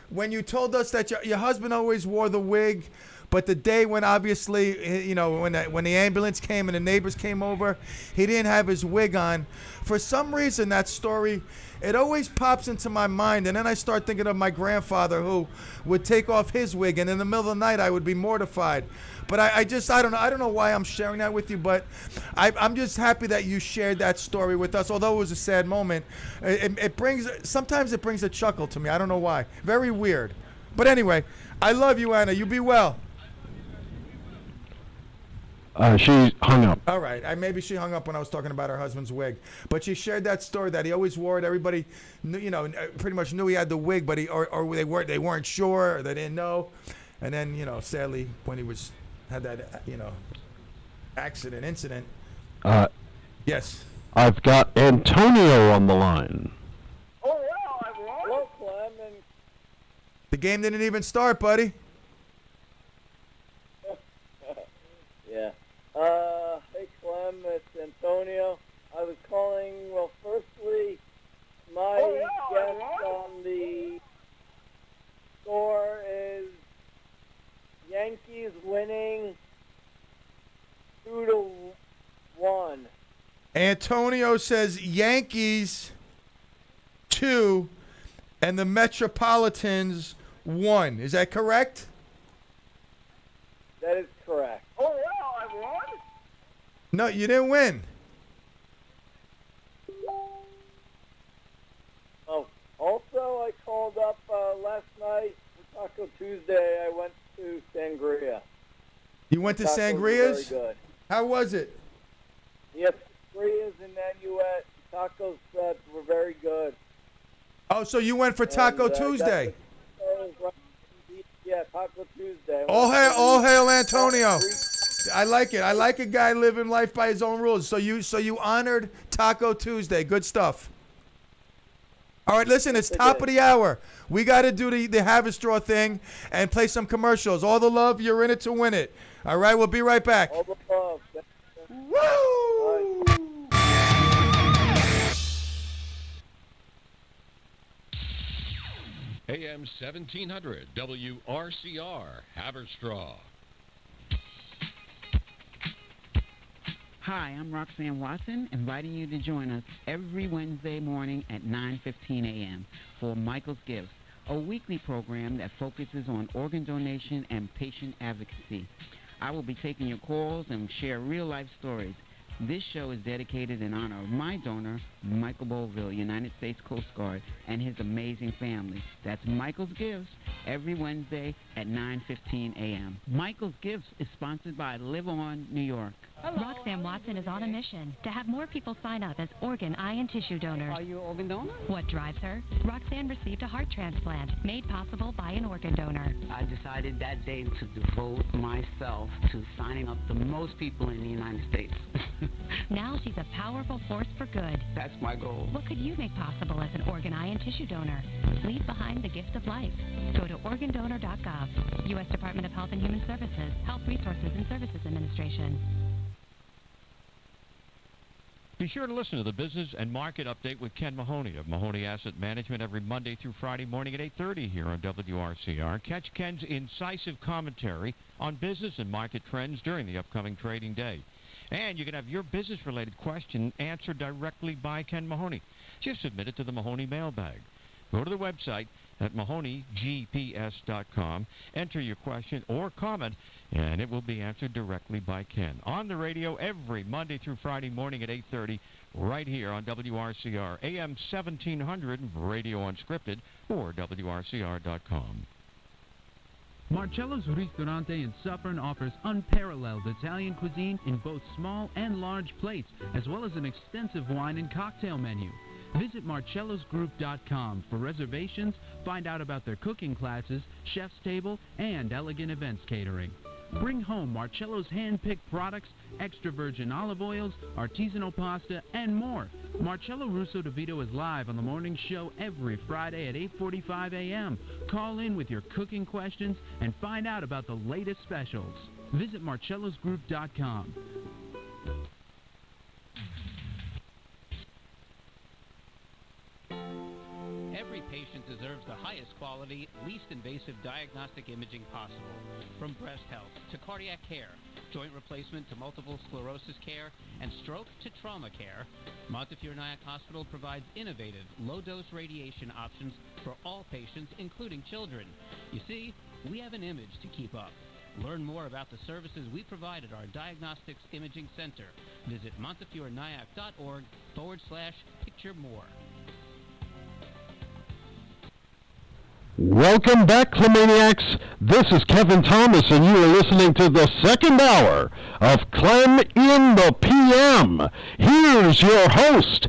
when you told us that your husband always wore the wig, but the day when obviously, when the ambulance came and the neighbors came over, he didn't have his wig on. For some reason, that story, it always pops into my mind, and then I start thinking of my grandfather who would take off his wig, and in the middle of the night I would be mortified. But I don't know why I'm sharing that with you, but I'm just happy that you shared that story with us. Although it was a sad moment, sometimes it brings a chuckle to me. I don't know why. Very weird. But anyway, I love you, Anna. You be well. She hung up. All right. Maybe she hung up when I was talking about her husband's wig. But she shared that story that he always wore it. Everybody knew, pretty much knew he had the wig, but they weren't sure, or they didn't know. And then, sadly, when he had that, incident. Yes. I've got Antonio on the line. Oh, wow, I won. Hello, Clem. And The game didn't even start, buddy. Yeah. Hey, Clem, it's Antonio. I was calling, firstly, my guess on the score is Yankees winning 2-1. Antonio says Yankees 2 and the Metropolitans 1. Is that correct? That is correct. Oh, wow, I won? No, you didn't win. Oh, also, I called up last night for Taco Tuesday. I went to Sangria. You went to Tacos were Sangria's? Very good. How was it? Yes, Sangria's and Nanuet tacos were very good. Oh, so you went for Taco Tuesday. Yeah, Taco Tuesday. All hail Antonio. I like it. I like a guy living life by his own rules. So you honored Taco Tuesday. Good stuff. All right, listen, it's top of the hour. We got to do the have a straw thing and play some commercials. All the love, you're in it to win it. All right, we'll be right back. All the love. Woo! AM 1700 WRCR Haverstraw. Hi, I'm Roxanne Watson, inviting you to join us every Wednesday morning at 9:15 a.m. for Michael's Gifts, a weekly program that focuses on organ donation and patient advocacy. I will be taking your calls and share real-life stories. This show is dedicated in honor of my donor, Michael Boville, United States Coast Guard, and his amazing family. That's Michael's Gifts, every Wednesday at 9:15 a.m. Michael's Gifts is sponsored by Live On New York. Roxanne Watson is on a mission to have more people sign up as organ, eye, and tissue donors. Are you an organ donor? What drives her? Roxanne received a heart transplant made possible by an organ donor. I decided that day to devote myself to signing up the most people in the United States. Now she's a powerful force for good. That's my goal. What could you make possible as an organ, eye, and tissue donor? Leave behind the gift of life. Go to organdonor.gov. U.S. Department of Health and Human Services, Health Resources and Services Administration. Be sure to listen to the Business and Market Update with Ken Mahoney of Mahoney Asset Management every Monday through Friday morning at 8:30 here on WRCR. Catch Ken's incisive commentary on business and market trends during the upcoming trading day. And you can have your business-related question answered directly by Ken Mahoney. Just submit it to the Mahoney mailbag. Go to the website at MahoneyGPS.com, enter your question or comment, and it will be answered directly by Ken. On the radio every Monday through Friday morning at 8:30, right here on WRCR, AM 1700, Radio Unscripted, or WRCR.com. Marcello's Ristorante in Suffern offers unparalleled Italian cuisine in both small and large plates, as well as an extensive wine and cocktail menu. Visit marcellosgroup.com for reservations, find out about their cooking classes, chef's table, and elegant events catering. Bring home Marcello's hand-picked products, extra virgin olive oils, artisanal pasta, and more. Marcello Russo DeVito is live on the morning show every Friday at 8:45 a.m. Call in with your cooking questions and find out about the latest specials. Visit marcellosgroup.com. Every patient deserves the highest quality, least invasive diagnostic imaging possible. From breast health to cardiac care, joint replacement to multiple sclerosis care, and stroke to trauma care, Montefiore Nyack Hospital provides innovative, low-dose radiation options for all patients, including children. You see, we have an image to keep up. Learn more about the services we provide at our Diagnostics Imaging Center. Visit montefiorenyack.org/picture more. Welcome back, Clemaniacs. This is Kevin Thomas, and you are listening to the second hour of Clem in the PM. Here's your host,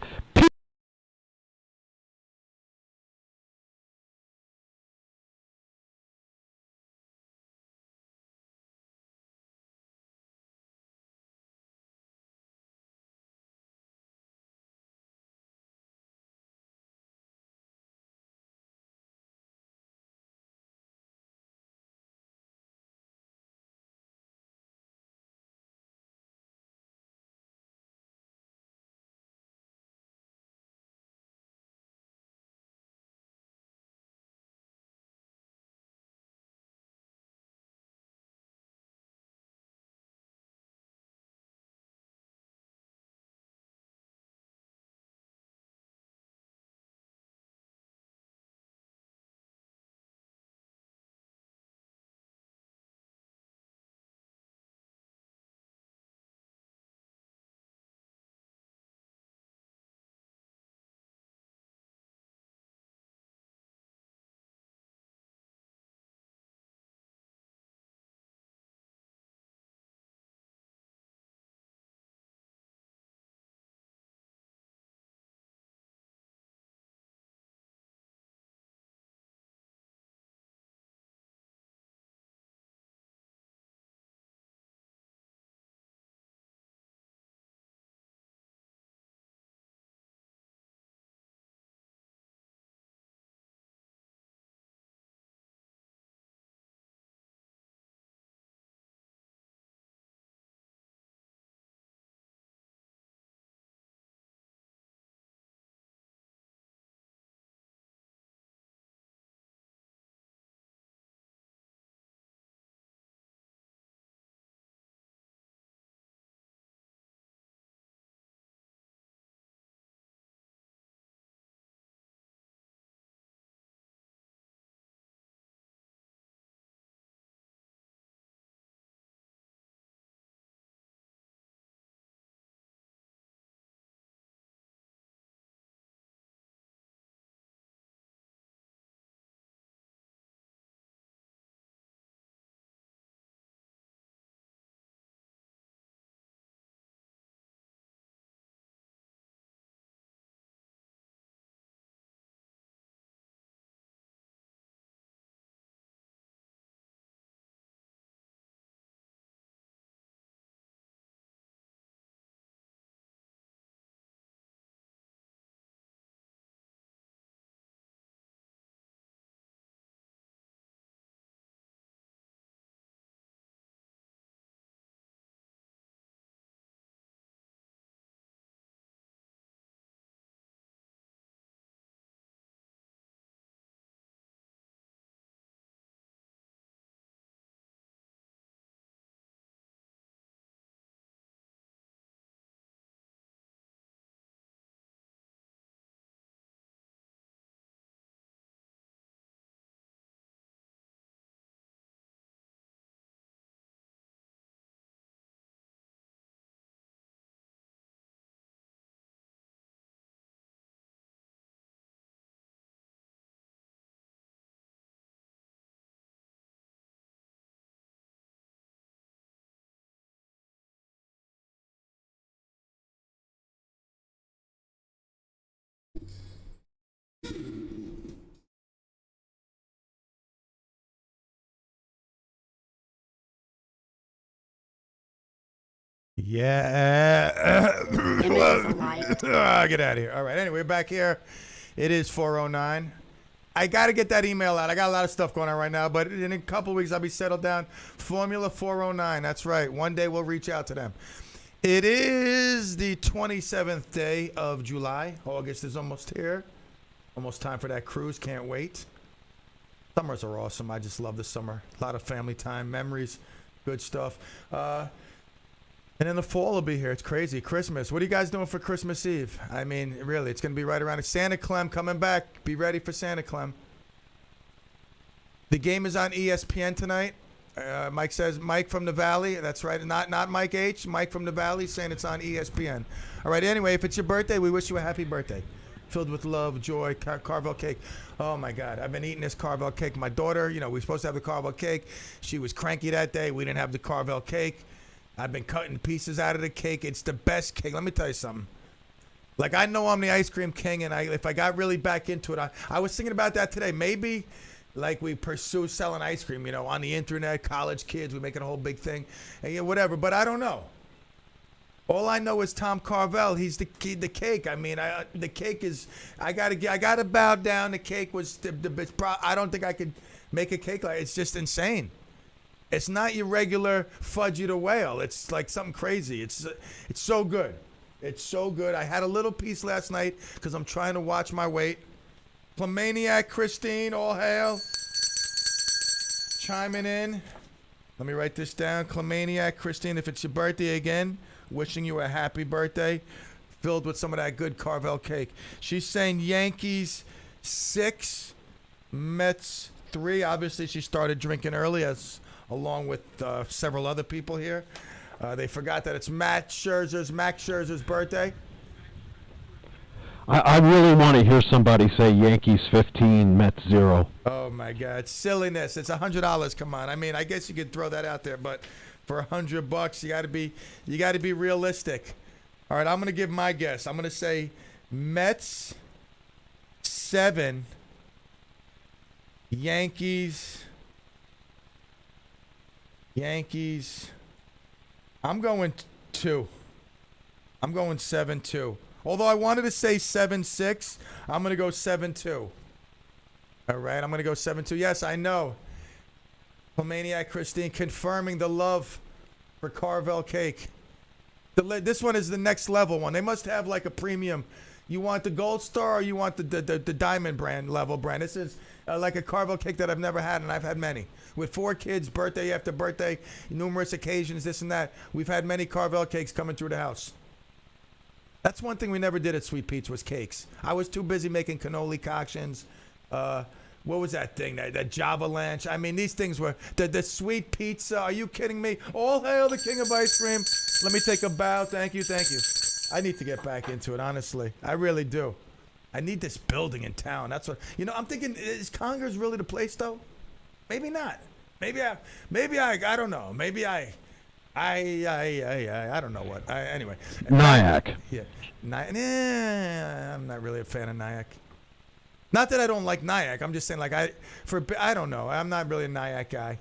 Yeah. Get out of here. All right. Anyway, we're back here. It is 4:09. I got to get that email out. I got a lot of stuff going on right now, but in a couple of weeks, I'll be settled down. Formula 409. That's right. One day we'll reach out to them. It is the 27th day of July. August is almost here. Almost time for that cruise. Can't wait. Summers are awesome. I just love the summer. A lot of family time, memories, good stuff. And then the fall will be here. It's crazy. Christmas. What are you guys doing for Christmas Eve? I mean, really, it's going to be right around it. Santa Clem coming back. Be ready for Santa Clem. The game is on ESPN tonight. Mike says, Mike from the Valley. That's right. Not Mike H. Mike from the Valley saying it's on ESPN. All right. Anyway, if it's your birthday, we wish you a happy birthday. Filled with love, joy, Carvel cake. Oh, my God. I've been eating this Carvel cake. My daughter, we were supposed to have the Carvel cake. She was cranky that day. We didn't have the Carvel cake. I've been cutting pieces out of the cake. It's the best cake. Let me tell you something. Like, I know I'm the ice cream king, and if I got really back into it, I was thinking about that today. Maybe, like, we pursue selling ice cream, on the internet, college kids, we make it a whole big thing, and whatever. But I don't know. All I know is Tom Carvel. He's the cake. I mean, the cake is. I gotta bow down. The cake was. I don't think I could make a cake like. It's just insane. It's not your regular fudge eater whale. It's like something crazy. It's so good. It's so good. I had a little piece last night because I'm trying to watch my weight. Clemaniac Christine, all hail. Chiming in. Let me write this down. Clemaniac Christine, if it's your birthday again, wishing you a happy birthday. Filled with some of that good Carvel cake. She's saying Yankees 6, Mets 3. Obviously, she started drinking early along with several other people here. They forgot that it's Max Scherzer's birthday. I really want to hear somebody say Yankees 15, Mets 0. Oh, my God. Silliness. It's $100. Come on. I mean, I guess you could throw that out there, but for $100, you got to be realistic. All right, I'm going to give my guess. I'm going to say Mets 7, Yankees. I'm going 2. I'm going 7-2. Although I wanted to say 7-6, I'm going to go 7-2. All right, I'm going to go 7-2. Yes, I know. Pomaniac Christine confirming the love for Carvel cake. This one is the next level one. They must have like a premium. You want the Gold Star or you want the Diamond brand level brand? This is like a Carvel cake that I've never had, and I've had many. With 4 kids, birthday after birthday, numerous occasions, this and that. We've had many Carvel cakes coming through the house. That's one thing we never did at Sweet Pete's was cakes. I was too busy making cannoli concoctions. What was that thing? That Java Lanch. I mean, these things were the sweet pizza. Are you kidding me? All hail the king of ice cream. Let me take a bow. Thank you. I need to get back into it, honestly. I really do. I need this building in town. That's what I'm thinking. Is Congress really the place, though? Maybe not. Maybe I don't know. Maybe I don't know what. Anyway. Nyack. Yeah. I'm not really a fan of Nyack. Not that I don't like Nyack. I'm just saying, like, I don't know. I'm not really a Nyack guy.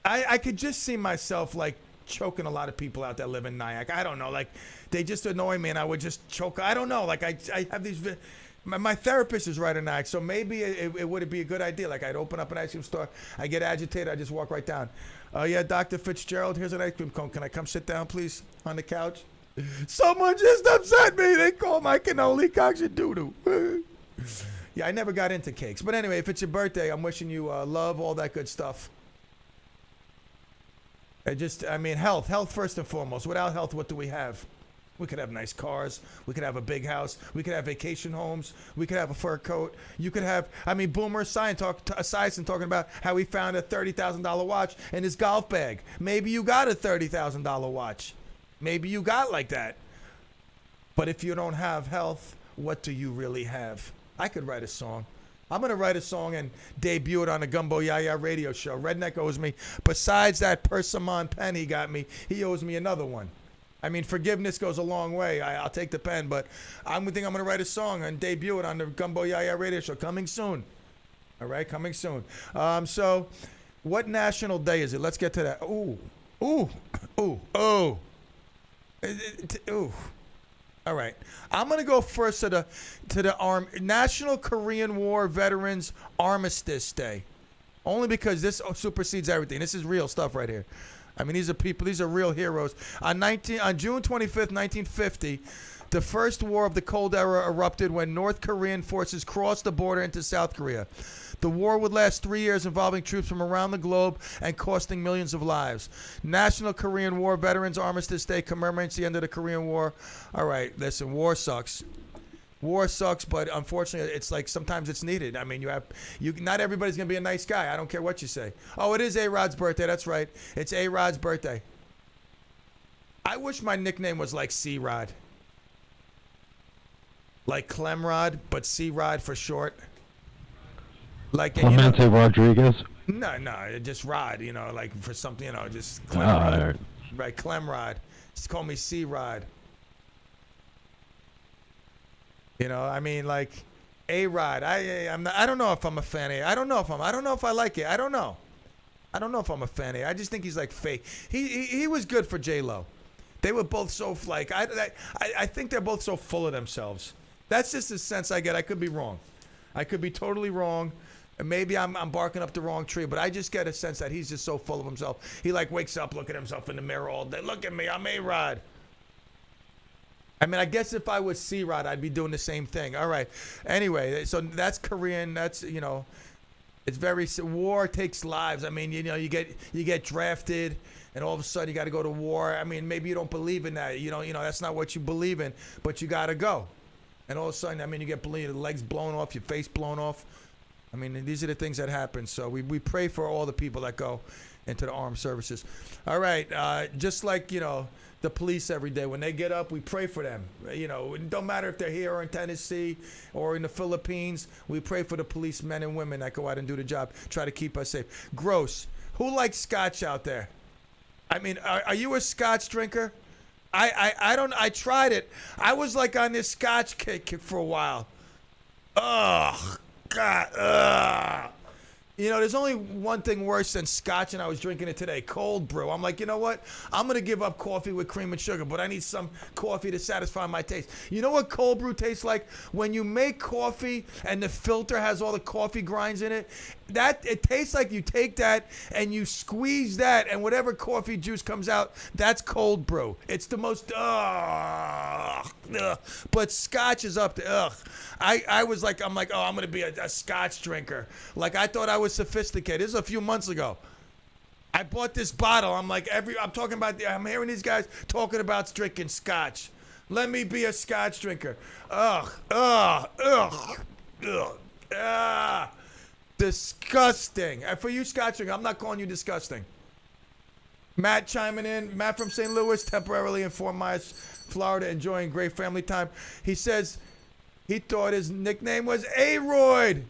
I could just see myself, like, choking a lot of people out that live in Nyack. I don't know. Like, they just annoy me, and I would just choke. I don't know. Like, I have these... My therapist is right in Nyack, so maybe it would be a good idea. Like, I'd open up an ice cream store. I get agitated. I just walk right down. Yeah, Dr. Fitzgerald, here's an ice cream cone. Can I come sit down, please, on the couch? Someone just upset me. They call my cannoli cock-a-doodle. Yeah, I never got into cakes. But anyway, if it's your birthday, I'm wishing you love, all that good stuff. Health. Health first and foremost. Without health, what do we have? We could have nice cars. We could have a big house. We could have vacation homes. We could have a fur coat. You could have, Boomer Esiason talking about how he found a $30,000 watch in his golf bag. Maybe you got a $30,000 watch. Maybe you got like that. But if you don't have health, what do you really have? I could write a song. I'm going to write a song and debut it on the Gumbo Yaya radio show. Redneck owes me, besides that persimmon pen he got me, he owes me another one. Forgiveness goes a long way. I'll take the pen, but I'm going to write a song and debut it on the Gumbo Yaya radio show. Coming soon. All right, coming soon. So what national day is it? Let's get to that. Ooh. All right. I'm gonna go first to the National Korean War Veterans Armistice Day, only because this supersedes everything. This is real stuff right here. I mean, these are people. These are real heroes. On June 25th, 1950, the first war of the Cold Era erupted when North Korean forces crossed the border into South Korea. The war would last 3 years, involving troops from around the globe and costing millions of lives. National Korean War Veterans Armistice Day commemorates the end of the Korean War. All right, listen, war sucks. War sucks, but unfortunately, it's like sometimes it's needed. I mean, not everybody's gonna be a nice guy. I don't care what you say. Oh, it is A-Rod's birthday. That's right. It's A-Rod's birthday. I wish my nickname was like C-Rod, like Clem-Rod, but C-Rod for short. Like Clemente Rodriguez. No, just Rod. Like for something. Just Clem. Right. Right, Clem-Rod. Just call me C-Rod. I mean, like A-Rod. I don't know if I'm a fan of it. I don't know if I like it. I don't know if I'm a fan of it. I just think he's like fake. He was good for J-Lo. They were both so like I think they're both so full of themselves. That's just the sense I get. I could be wrong. I could be totally wrong. And maybe I'm barking up the wrong tree, but I just get a sense that he's just so full of himself. He like wakes up, look at himself in the mirror all day. Look at me, I'm A-Rod. I mean, I guess if I was C-Rod, I'd be doing the same thing. All right. Anyway, so that's Korean. That's it's very war takes lives. I mean, you get drafted, and all of a sudden you got to go to war. I mean, maybe you don't believe in that. That's not what you believe in, but you got to go. And all of a sudden, I mean, you get your legs blown off, your face blown off. I mean, these are the things that happen. So we pray for all the people that go into the armed services. All right, just like, the police every day. When they get up, we pray for them. It don't matter if they're here or in Tennessee or in the Philippines. We pray for the policemen and women that go out and do the job, try to keep us safe. Gross. Who likes scotch out there? I mean, are you a scotch drinker? I tried it. I was like on this scotch kick for a while. Ugh. God, there's only one thing worse than scotch, and I was drinking it today, cold brew. I'm like, you know what? I'm going to give up coffee with cream and sugar, but I need some coffee to satisfy my taste. You know what cold brew tastes like? When you make coffee and the filter has all the coffee grinds in it, it tastes like you take that and you squeeze that, and whatever coffee juice comes out, that's cold brew. It's the most, but scotch is up to, I'm like, oh, I'm going to be a scotch drinker. Like, I thought I was sophisticated. This is a few months ago. I bought this bottle. I'm like, I'm hearing these guys talking about drinking scotch. Let me be a scotch drinker. Disgusting. And for you scotch drinker, I'm not calling you disgusting. Matt chiming in. Matt from St. Louis, temporarily in Fort Myers, Florida, enjoying great family time. He says he thought his nickname was A-Royd.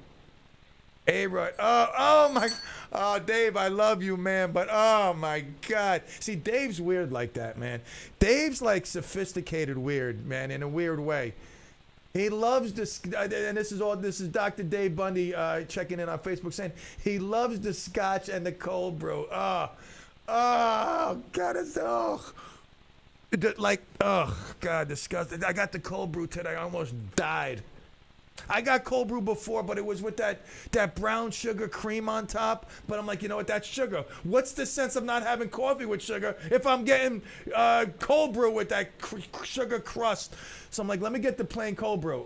A-Royd. Oh my. Oh, Dave, I love you, man. But, oh, my God. See, Dave's weird like that, man. Dave's like sophisticated weird, man, in a weird way. He loves this, and this is Dr. Dave Bundy checking in on Facebook saying he loves the scotch and the cold brew. Oh, God, it's, God, disgusting. I got the cold brew today. I almost died. I got cold brew before, but it was with that brown sugar cream on top. But I'm like, you know what? That's sugar. What's the sense of not having coffee with sugar if I'm getting cold brew with that sugar crust? So I'm like, let me get the plain cold brew.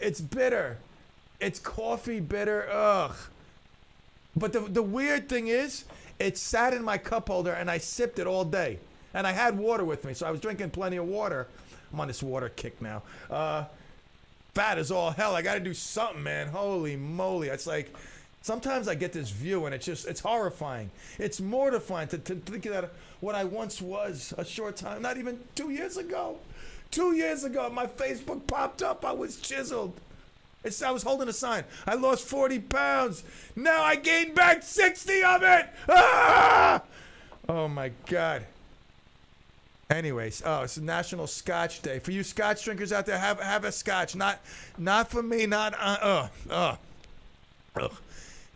It's bitter. It's coffee bitter. Ugh. But the weird thing is, it sat in my cup holder and I sipped it all day. And I had water with me, so I was drinking plenty of water. I'm on this water kick now. Fat as all hell. I got to do something, man. Holy moly. It's like, sometimes I get this view and it's horrifying. It's mortifying to think that what I once was a short time, not even 2 years ago. 2 years ago, my Facebook popped up. I was chiseled. I was holding a sign. I lost 40 pounds. Now I gained back 60 of it. Ah! Oh, my God. Anyways, it's National Scotch Day. For you Scotch drinkers out there, have a Scotch. Not for me.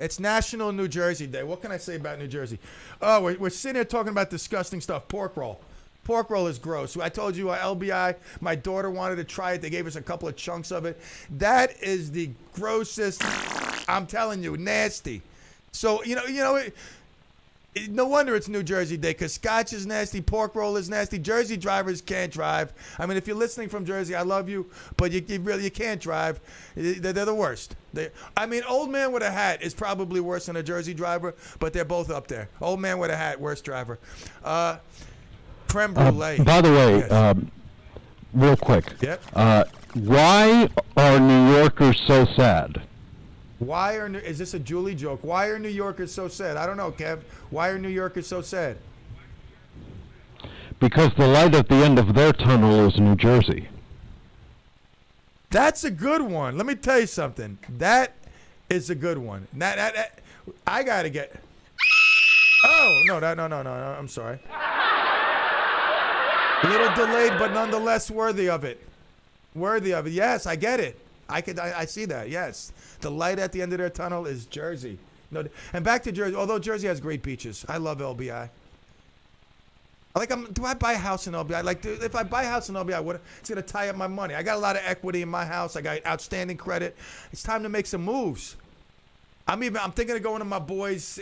It's National New Jersey Day. What can I say about New Jersey? Oh, we're sitting here talking about disgusting stuff. Pork roll. Pork roll is gross. I told you LBI, my daughter wanted to try it. They gave us a couple of chunks of it. That is the grossest, I'm telling you, nasty. So, no wonder it's New Jersey Day, because Scotch is nasty, pork roll is nasty. Jersey drivers can't drive. I mean, if you're listening from Jersey, I love you, but you can't drive. They're the worst. Old man with a hat is probably worse than a Jersey driver, but they're both up there. Old man with a hat, worst driver. Creme brulee. By the way, Yes. real quick. Yep. Why are New Yorkers so sad? Is this a Julie joke? Why are New Yorkers so sad? I don't know, Kev. Why are New Yorkers so sad? Because the light at the end of their tunnel is New Jersey. That's a good one. Let me tell you something. That is a good one. I gotta get. Oh no! I'm sorry. A little delayed, but nonetheless worthy of it. Worthy of it. Yes, I get it. I see that. Yes, the light at the end of their tunnel is Jersey. No, and back to Jersey. Although Jersey has great beaches, I love LBI. Do I buy a house in LBI? If I buy a house in LBI, it's gonna tie up my money. I got a lot of equity in my house. I got outstanding credit. It's time to make some moves. I'm thinking of going to my boys,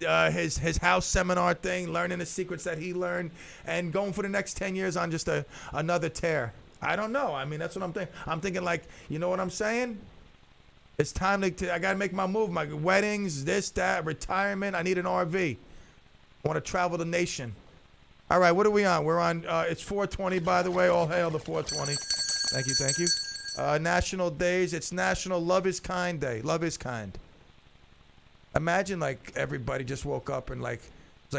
his house seminar thing, learning the secrets that he learned, and going for the next 10 years on just another tear. I don't know. I mean, that's what I'm thinking. I'm thinking you know what I'm saying? It's time I got to make my move. My weddings, this, that, retirement. I need an RV. I want to travel the nation. All right, what are we on? We're on, it's 420, by the way. All hail the 420. Thank you. National days. It's National Love is Kind Day. Love is kind. Imagine, everybody just woke up and, it's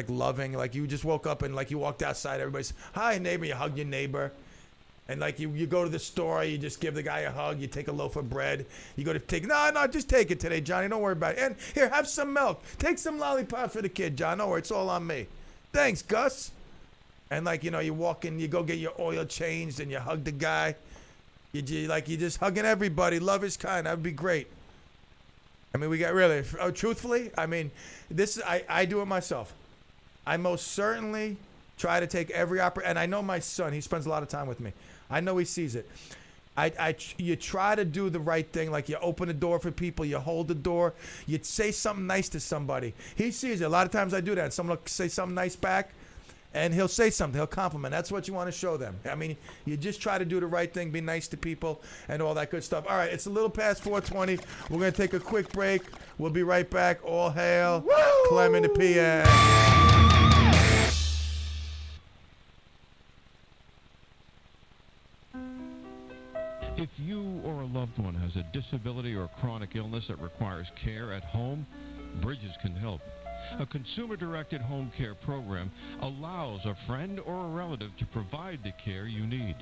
loving. You just woke up and, you walked outside. Everybody's, hi, neighbor. You hug your neighbor. And you go to the store, you just give the guy a hug, you take a loaf of bread, you go to take, no, just take it today, Johnny, don't worry about it. And here, have some milk. Take some lollipop for the kid, John. Don't worry, it's all on me. Thanks, Gus. And you walk in, you go get your oil changed, and you hug the guy. You're just hugging everybody. Love is kind. That would be great. I mean, we got really, truthfully, I mean, I do it myself. I most certainly try to take every and I know my son, he spends a lot of time with me. I know he sees it. You try to do the right thing, you open the door for people, you hold the door, you say something nice to somebody. He sees it. A lot of times I do that. Someone will say something nice back, and he'll say something, he'll compliment. That's what you want to show them. I mean, you just try to do the right thing, be nice to people, and all that good stuff. All right, it's a little past 4:20. We're going to take a quick break. We'll be right back. All hail Clem in the PA. If you or a loved one has a disability or chronic illness that requires care at home, Bridges can help. A consumer-directed home care program allows a friend or a relative to provide the care you need.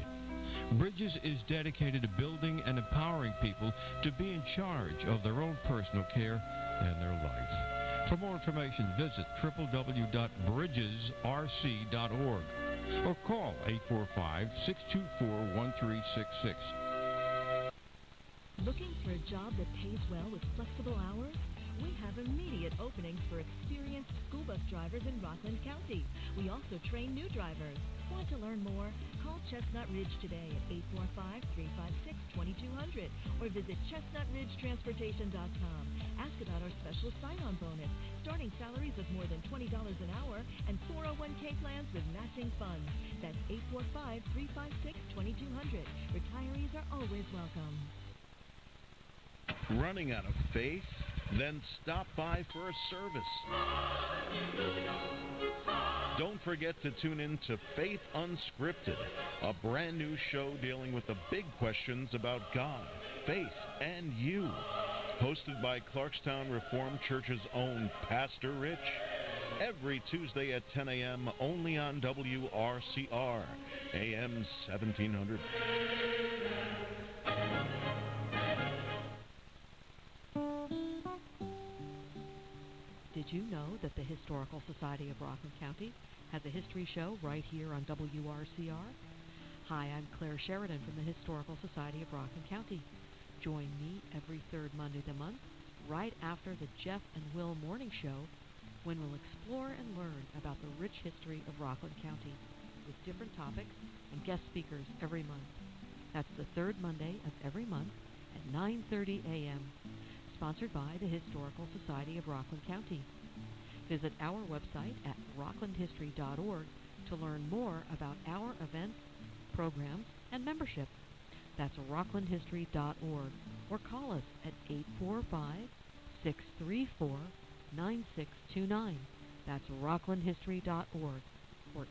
Bridges is dedicated to building and empowering people to be in charge of their own personal care and their life. For more information, visit www.bridgesrc.org or call 845-624-1366. Looking for a job that pays well with flexible hours? We have immediate openings for experienced school bus drivers in Rockland County. We also train new drivers. Want to learn more? Call Chestnut Ridge today at 845-356-2200 or visit chestnutridgetransportation.com. Ask about our special sign-on bonus, starting salaries of more than $20 an hour, and 401k plans with matching funds. That's 845-356-2200. Retirees are always welcome. Running out of faith? Then stop by for a service. Don't forget to tune in to Faith Unscripted, a brand new show dealing with the big questions about God, faith, and you. Hosted by Clarkstown Reformed Church's own Pastor Rich. Every Tuesday at 10 a.m. only on WRCR, AM 1700. Did you know that the Historical Society of Rockland County has a history show right here on WRCR? Hi, I'm Claire Sheridan from the Historical Society of Rockland County. Join me every third Monday of the month, right after the Jeff and Will Morning Show, when we'll explore and learn about the rich history of Rockland County. with different topics and guest speakers every month. That's the third Monday of every month at 9:30 a.m. Sponsored by the Historical Society of Rockland County. Visit our website at rocklandhistory.org to learn more about our events, programs, and membership. That's rocklandhistory.org, or call us at 845-634-9629. That's rocklandhistory.org, or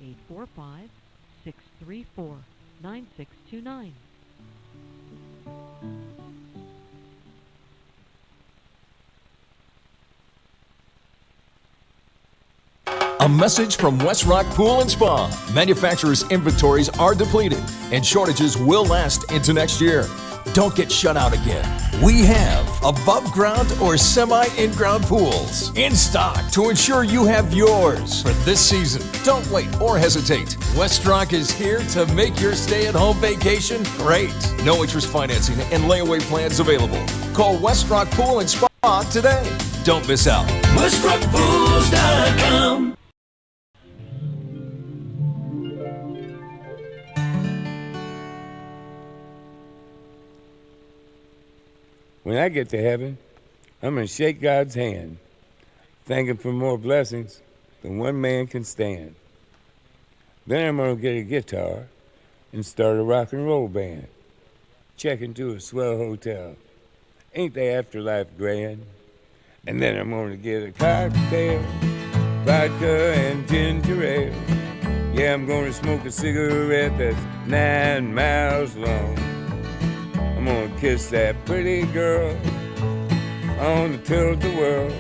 845-634-9629. A message from West Rock Pool and Spa. Manufacturers' inventories are depleted and shortages will last into next year. Don't get shut out again. We have above ground or semi in-ground pools in stock to ensure you have yours for this season. Don't wait or hesitate. West Rock is here to make your stay at home vacation great. No interest financing and layaway plans available. Call West Rock Pool and Spa today. Don't miss out. WestRockPools.com. When I get to heaven, I'm going to shake God's hand, thank Him for more blessings than one man can stand. Then I'm going to get a guitar and start a rock and roll band. Check into a swell hotel. Ain't the afterlife grand? And then I'm going to get a cocktail, vodka and ginger ale. Yeah, I'm going to smoke a cigarette that's 9 miles long. I'm gonna kiss that pretty girl on the tilt-a-whirl,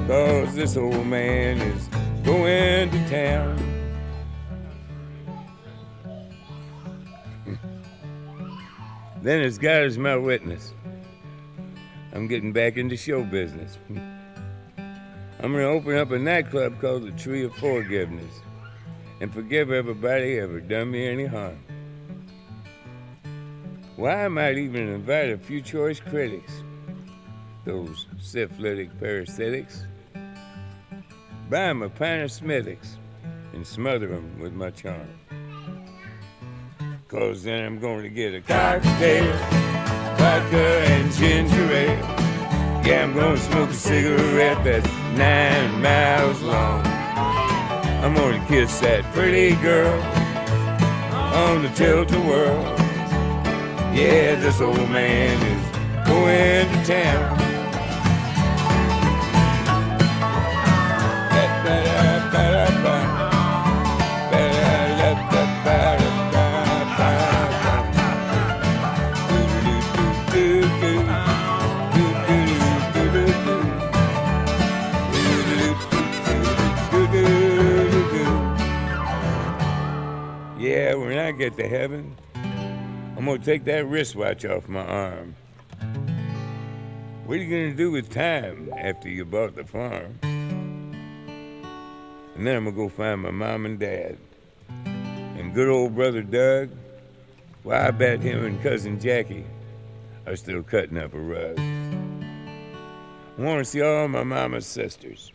'cause this old man is going to town. Then as God is my witness, I'm getting back into show business. I'm gonna open up a nightclub called the Tree of Forgiveness and forgive everybody ever done me any harm. Why, I might even invite a few choice critics, those syphilitic parasitics, buy 'em a pint of Smithwick's and smother 'em with my charm. 'Cause then I'm going to get a cocktail, vodka and ginger ale. Yeah, I'm going to smoke a cigarette that's 9 miles long. I'm going to kiss that pretty girl on the tilt-a-whirl. Yeah, this old man is going to town. Yeah, when I get to heaven, I'm gonna take that wristwatch off my arm. What are you gonna do with time after you bought the farm? And then I'm gonna go find my mom and dad. And good old brother Doug, well, I bet him and cousin Jackie are still cutting up a rug. I wanna see all my mama's sisters.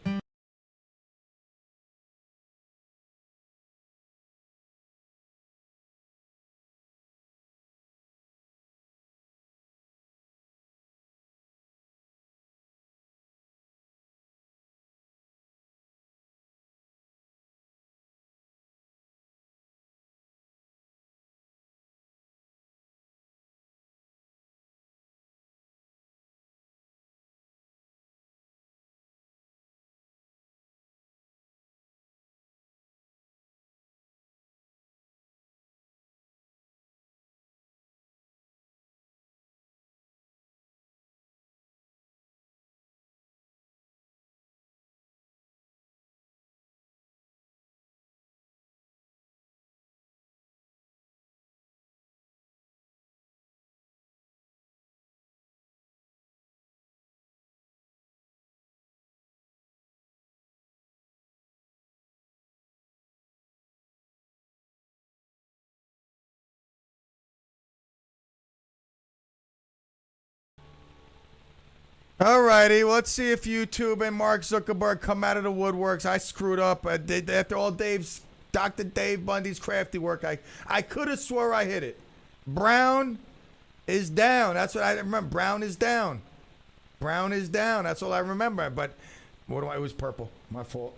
All righty, let's see if YouTube and Mark Zuckerberg come out of the woodworks. I screwed up. After all Dave's Dr. Dave Bundy's crafty work. I could have swore I hit it. Brown is down. That's what I remember. Brown is down. Brown is down. That's all I remember. But it was purple. My fault.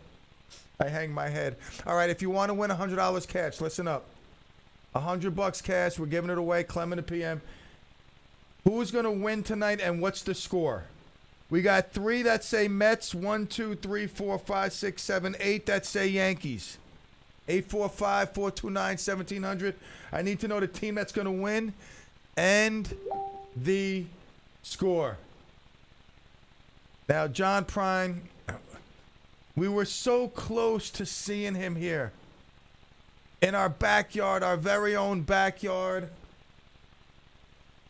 I hang my head. All right, if you want to win $100 cash, listen up. $100 cash. We're giving it away. Clem in the PM. Who's going to win tonight and what's the score? We got 3 that say Mets. 1, 2, 3, 4, 5, 6, 7, 8 that say Yankees. 845-429-1700. I need to know the team that's going to win and the score. Now, John Prine, we were so close to seeing him here in our backyard, our very own backyard.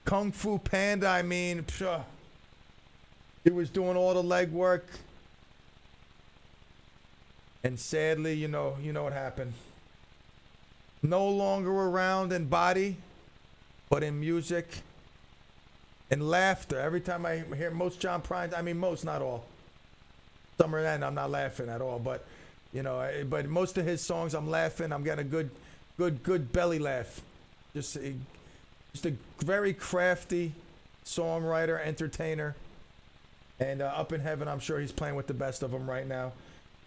Kung Fu Panda, I mean, he was doing all the legwork. And sadly, you know what happened. No longer around in body, but in music and laughter. Every time I hear most John Prine, I mean most, not all. Some of that I'm not laughing at all, but but most of his songs I'm laughing. I'm getting a good belly laugh. Just a very crafty songwriter, entertainer, and up in heaven, I'm sure he's playing with the best of them right now,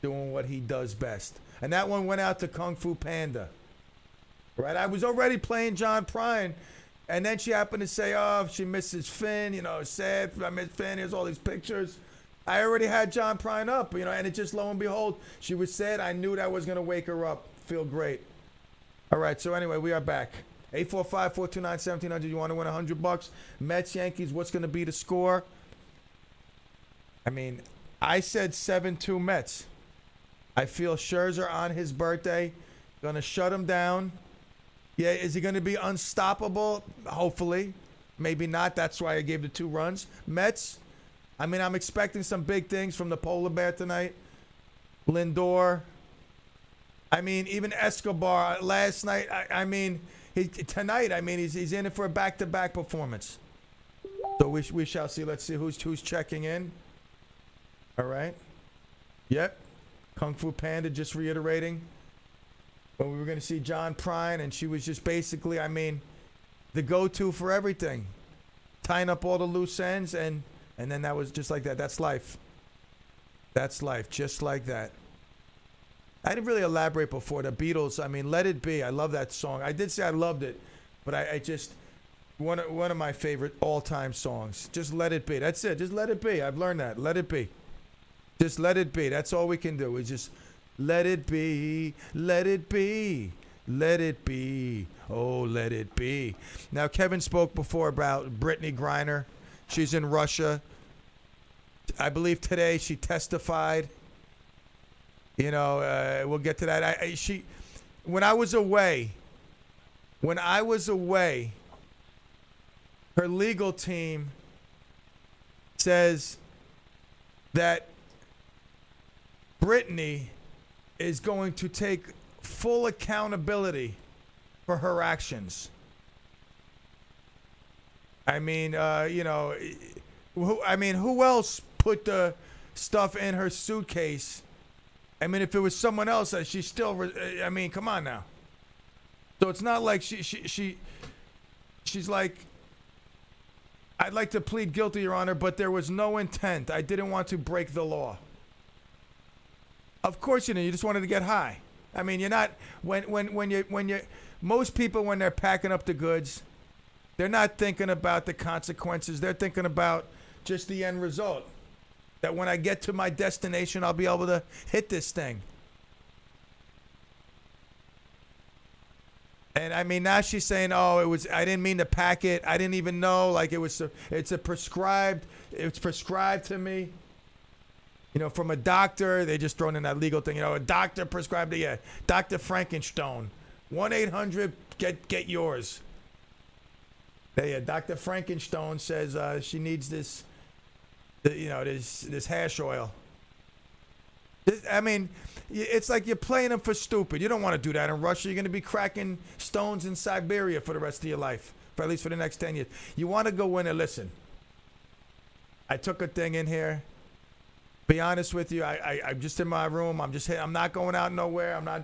doing what he does best. And that one went out to Kung Fu Panda. Right? I was already playing John Prine, and then she happened to say, oh, she misses Finn, sad, I miss Finn, here's all these pictures. I already had John Prine up, and it just, lo and behold, she was sad. I knew that was going to wake her up. Feel great. All right, so anyway, we are back. 845-429-1700. You want to win $100? Mets, Yankees, what's going to be the score? I mean, I said 7-2 Mets. I feel Scherzer on his birthday going to shut him down. Yeah, is he going to be unstoppable? Hopefully. Maybe not. That's why I gave the 2 runs. Mets, I mean, I'm expecting some big things from the Polar Bear tonight. Lindor. I mean, even Escobar last night. Tonight, he's in it for a back-to-back performance. So we shall see. Let's see who's checking in. All right. Yep. Kung Fu Panda just reiterating. But we were going to see John Prine, and she was just basically, the go-to for everything. Tying up all the loose ends, and then that was just like that. That's life. That's life, just like that. I didn't really elaborate before. The Beatles, Let It Be. I love that song. I did say I loved it, but I just, one of my favorite all-time songs. Just let it be. That's it. Just let it be. I've learned that. Let it be. Just let it be. That's all we can do. We just let it be. Let it be. Let it be. Oh, let it be. Now, Kevin spoke before about Brittany Griner. She's in Russia. I believe today she testified. We'll get to that. When I was away, her legal team says that Brittany is going to take full accountability for her actions. Who else put the stuff in her suitcase? If it was someone else, she's still. Come on now. So it's not like she's like, I'd like to plead guilty, Your Honor, but there was no intent. I didn't want to break the law. Of course, you just wanted to get high. You're not most people when they're packing up the goods, they're not thinking about the consequences. They're thinking about just the end result. That when I get to my destination, I'll be able to hit this thing. And now she's saying, I didn't mean to pack it. I didn't even know. It's prescribed to me. From a doctor. They just thrown in that legal thing. A doctor prescribed it. Yeah, Dr. Frankenstone. 1-800, get yours. Yeah, Dr. Frankenstone says she needs this. This hash oil. It's like you're playing them for stupid. You don't want to do that in Russia. You're going to be cracking stones in Siberia for the rest of your life, for at least for the next 10 years. You want to go in and listen. I took a thing in here. Be honest with you, I'm just in my room. I'm not going out nowhere.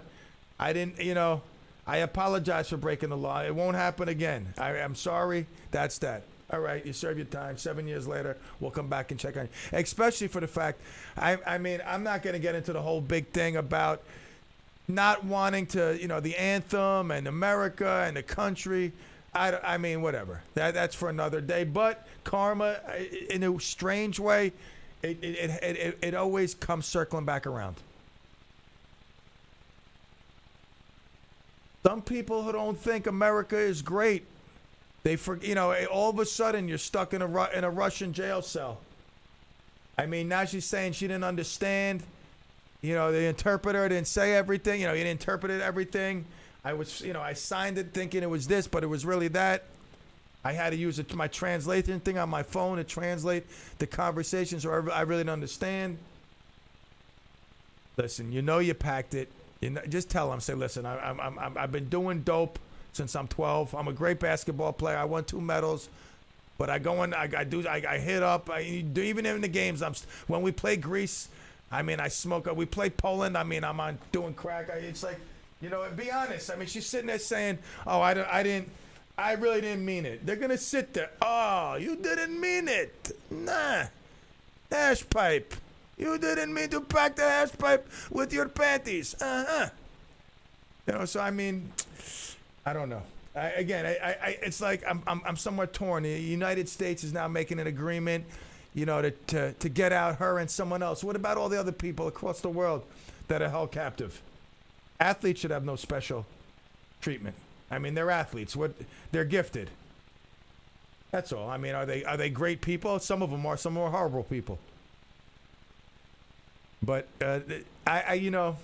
I didn't, you know, I apologize for breaking the law. It won't happen again. I'm sorry. That's that. All right, you serve your time. 7 years later, we'll come back and check on you. Especially for the fact, I mean, I'm not going to get into the whole big thing about not wanting to, you know, the anthem and America and the country. I mean, whatever. That's for another day. But karma, in a strange way, it always comes circling back around. Some people who don't think America is great, you know, all of a sudden you're stuck in a Russian jail cell. I mean, now she's saying she didn't understand. You know, the interpreter didn't say everything. You know, he interpreted everything. I signed it thinking it was this, but it was really that. I had to use my translation thing on my phone to translate the conversation, so I really didn't understand. Listen, you know you packed it. You know, just tell them, say, listen, I've been doing dope since I'm 12. I'm a great basketball player. I won 2 medals. But I go in, I hit up. Even in the games, when we play Greece, I mean, I smoke. We play Poland. I mean, I'm on doing crack. It's like, you know, be honest. I mean, she's sitting there saying, oh, I really didn't mean it. They're going to sit there. Oh, you didn't mean it. Nah. Hash pipe. You didn't mean to pack the hash pipe with your panties. Uh-huh. You know, so I mean, I don't know. It's like I'm somewhat torn. The United States is now making an agreement, you know, to get out her and someone else. What about all the other people across the world that are held captive? Athletes should have no special treatment. I mean, they're athletes. They're gifted. That's all. I mean, are they great people? Some of them are. Some are horrible people. But you know,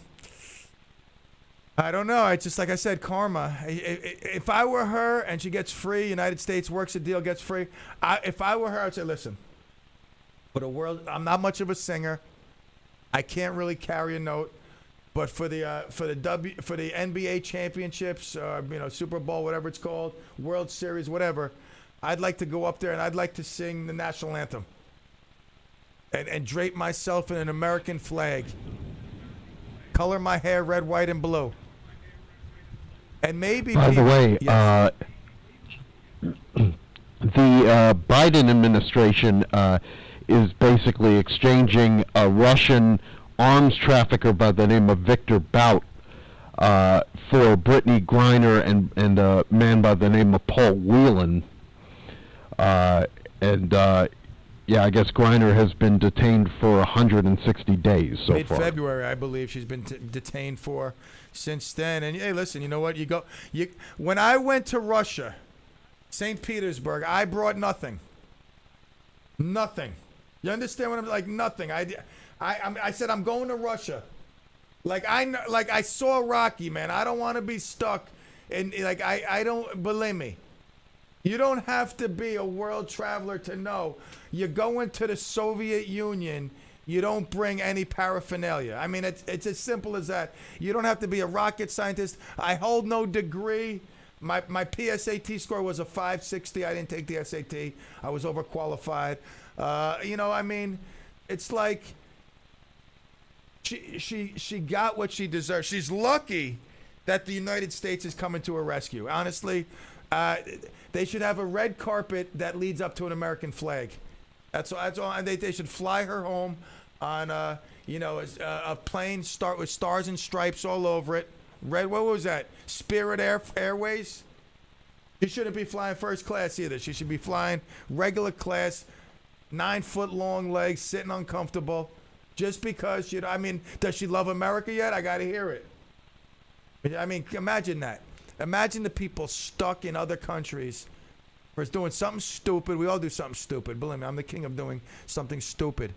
I don't know. It's just like I said, karma. If I were her and she gets free, United States works a deal, gets free. If I were her, I'd say, listen, for the world, I'm not much of a singer. I can't really carry a note. But for the NBA championships, you know, Super Bowl, whatever it's called, World Series, whatever, I'd like to go up there and I'd like to sing the national anthem. And drape myself in an American flag. Color my hair red, white, and blue. And maybe... By the way, yes. The Biden administration is basically exchanging a Russian arms trafficker by the name of Victor Bout for Brittany Griner and a man by the name of Paul Whelan. Yeah, I guess Griner has been detained for 160 days so far. Mid-February, I believe she's been detained for since then. And hey, listen, you know what? When I went to Russia, St. Petersburg, I brought nothing. Nothing. You understand what I'm like? Nothing. I said I'm going to Russia. Like I saw Rocky, man. I don't want to be stuck in I don't believe me. You don't have to be a world traveler to know. You go into the Soviet Union, you don't bring any paraphernalia. I mean, it's as simple as that. You don't have to be a rocket scientist. I hold no degree. My PSAT score was a 560. I didn't take the SAT. I was overqualified. You know, I mean, it's like she got what she deserved. She's lucky that the United States is coming to her rescue. Honestly, they should have a red carpet that leads up to an American flag. That's all. And they should fly her home on a plane with stars and stripes all over it. Red. What was that? Spirit Airways. She shouldn't be flying first class either. She should be flying regular class, 9-foot long legs, sitting uncomfortable. Just because does she love America yet? I got to hear it. I mean, imagine that. Imagine the people stuck in other countries for doing something stupid. We all do something stupid. Believe me, I'm the king of doing something stupid.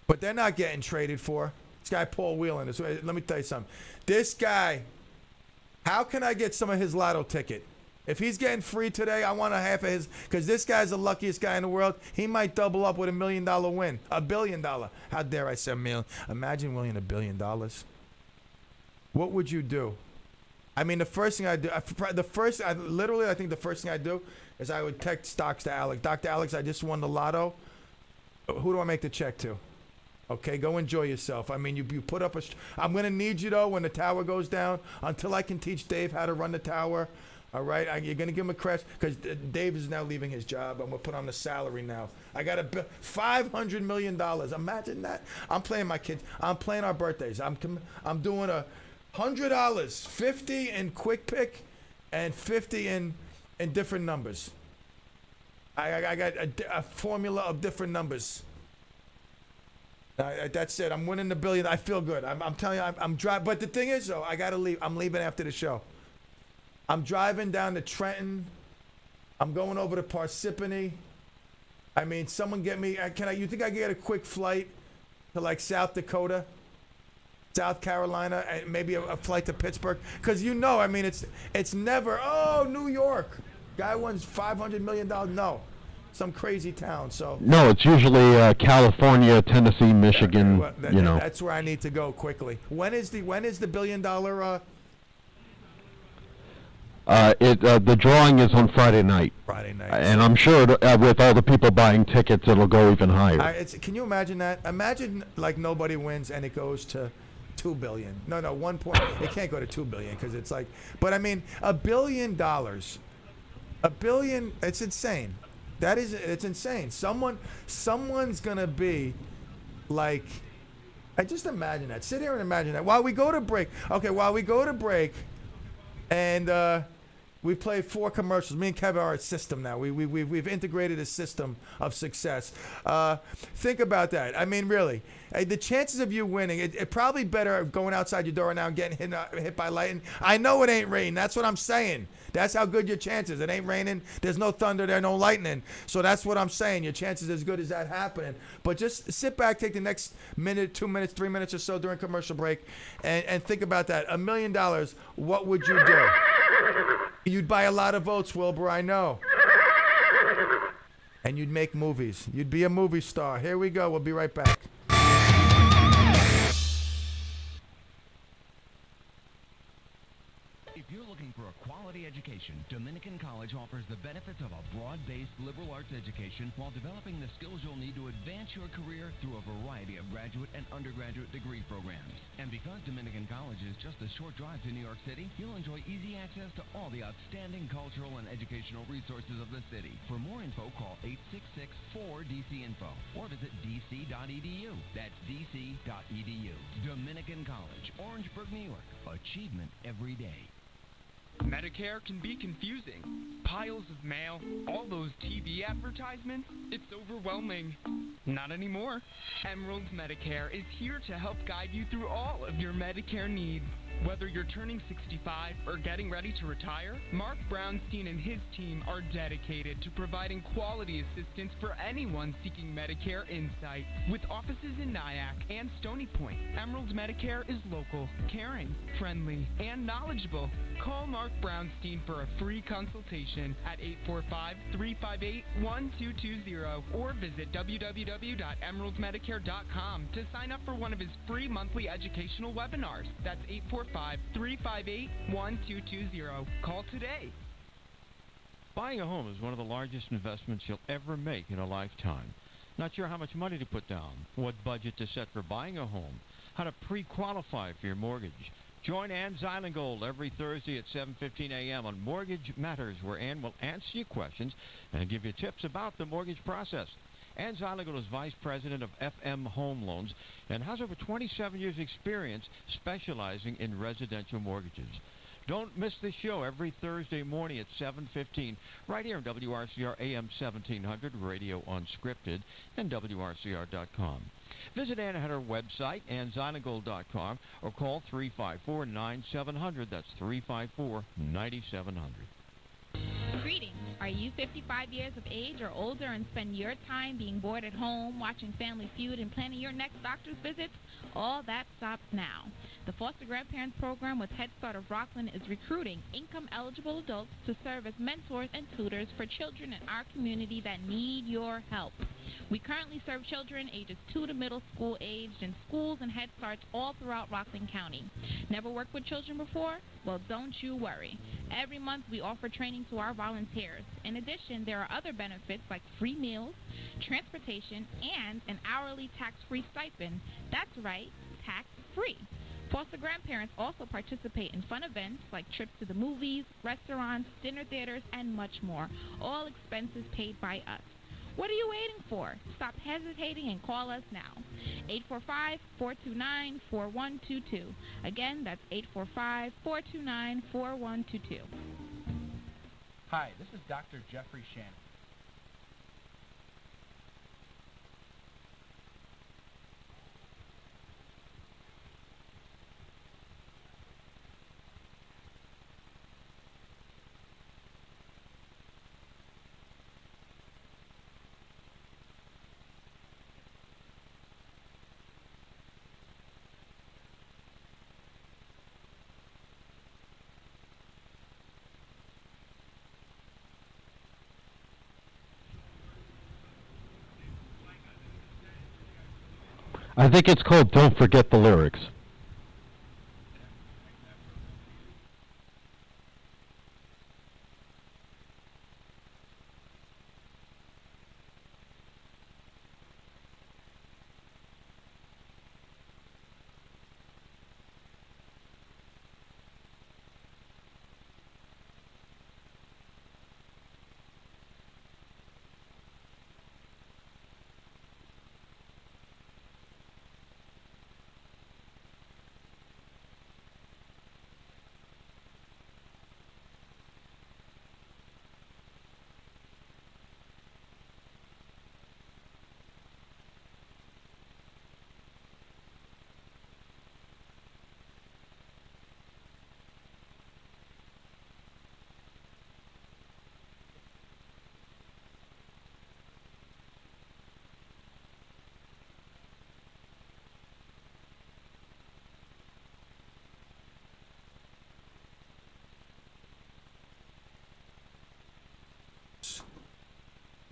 But they're not getting traded for. This guy, Paul Whelan, let me tell you something. This guy, how can I get some of his lotto ticket? If he's getting free today, I want a half of his, because this guy's the luckiest guy in the world. He might double up with $1 million win. $1 billion. How dare I say $1 million? Imagine winning $1 billion. What would you do? I mean, the first thing I do, I think the first thing I do is I would text Dr. Alex. Dr. Alex, I just won the lotto. Who do I make the check to? Okay, go enjoy yourself. I mean, you put up I'm going to need you, though, when the tower goes down, until I can teach Dave how to run the tower. All right, you're going to give him a crash, because Dave is now leaving his job. I'm going to put on the salary now. I got $500 million. Imagine that. I'm playing my kids. I'm playing our birthdays. I'm doing $100, 50 in quick pick, and 50 in different numbers. I got a formula of different numbers. That's it. I'm winning the billion. I feel good. I'm telling you, I'm driving. But the thing is, though, I got to leave. I'm leaving after the show. I'm driving down to Trenton. I'm going over to Parsippany. I mean, someone get me. You think I can get a quick flight to like South Dakota, South Carolina, and maybe a flight to Pittsburgh? Because I mean, it's never, New York. Guy wins $500 million. No. Some crazy town. So no, it's usually California, Tennessee, Michigan. That's where I need to go quickly. When is the $1 billion? The drawing is on Friday night. Friday night. And I'm sure with all the people buying tickets, it'll go even higher. Can you imagine that? Imagine like nobody wins and it goes to $2 billion. No, 1 point. It can't go to $2 billion because it's like. But I mean, $1 billion. $1 billion. It's insane. It's insane. Someone's gonna be like, I just imagine that. Sit here and imagine that. While we go to break, and we play 4 commercials. Me and Kevin are a system now. We've integrated a system of success. Think about that. I mean, really, the chances of you winning, it probably better going outside your door now and getting hit by lightning. I know it ain't rain. That's what I'm saying. That's how good your chances. It ain't raining. There's no thunder there, no lightning. So that's what I'm saying. Your chances as good as that happening. But just sit back, take the next minute, 2 minutes, 3 minutes or so during commercial break, and think about that. $1 million, what would you do? You'd buy a lot of votes, Wilbur, I know. And you'd make movies. You'd be a movie star. Here we go. We'll be right back. If you're looking for a quality education, Dominican College offers the benefits of a broad-based liberal arts education while developing the skills you'll need to advance your career through a variety of graduate and undergraduate degree programs. And because Dominican College is just a short drive to New York City, you'll enjoy easy access to all the outstanding cultural and educational resources of the city. For more info, call 866-4DC-INFO or visit dc.edu. That's dc.edu. Dominican College, Orangeburg, New York. Achievement every day. Medicare can be confusing. Piles of mail, all those TV advertisements, it's overwhelming. Not anymore. Emerald Medicare is here to help guide you through all of your Medicare needs. Whether you're turning 65 or getting ready to retire, Mark Brownstein and his team are dedicated to providing quality assistance for anyone seeking Medicare insight. With offices in Nyack and Stony Point, Emerald Medicare is local, caring, friendly, and knowledgeable. Call Mark Brownstein for a free consultation at 845-358-1220 or visit www.emeraldmedicare.com to sign up for one of his free monthly educational webinars. That's 845-358-1220. Call today. Buying a home is one of the largest investments you'll ever make in a lifetime. Not sure how much money to put down, what budget to set for buying a home, how to pre-qualify for your mortgage. Join Ann Zylingold every Thursday at 7:15 a.m. on Mortgage Matters, where Ann will answer your questions and give you tips about the mortgage process. Ann Zylingold is Vice President of FM Home Loans and has over 27 years' experience specializing in residential mortgages. Don't miss this show every Thursday morning at 7:15 right here on WRCR AM 1700, Radio Unscripted, and WRCR.com. Visit Ann at her website, annzylingold.com, or call 354-9700. That's 354-9700. Greetings. Are you 55 years of age or older and spend your time being bored at home, watching Family Feud, and planning your next doctor's visit? All that stops now. The Foster Grandparents Program with Head Start of Rockland is recruiting income-eligible adults to serve as mentors and tutors for children in our community that need your help. We currently serve children ages 2 to middle school aged in schools and Head Starts all throughout Rockland County. Never worked with children before? Well, don't you worry. Every month, we offer training to our volunteers. In addition, there are other benefits like free meals, transportation, and an hourly tax-free stipend. That's right, tax-free. Foster grandparents also participate in fun events like trips to the movies, restaurants, dinner theaters, and much more. All expenses paid by us. What are you waiting for? Stop hesitating and call us now. 845-429-4122. Again, that's 845-429-4122. Hi, this is Dr. Jeffrey Shannon. I think it's called Don't Forget the Lyrics.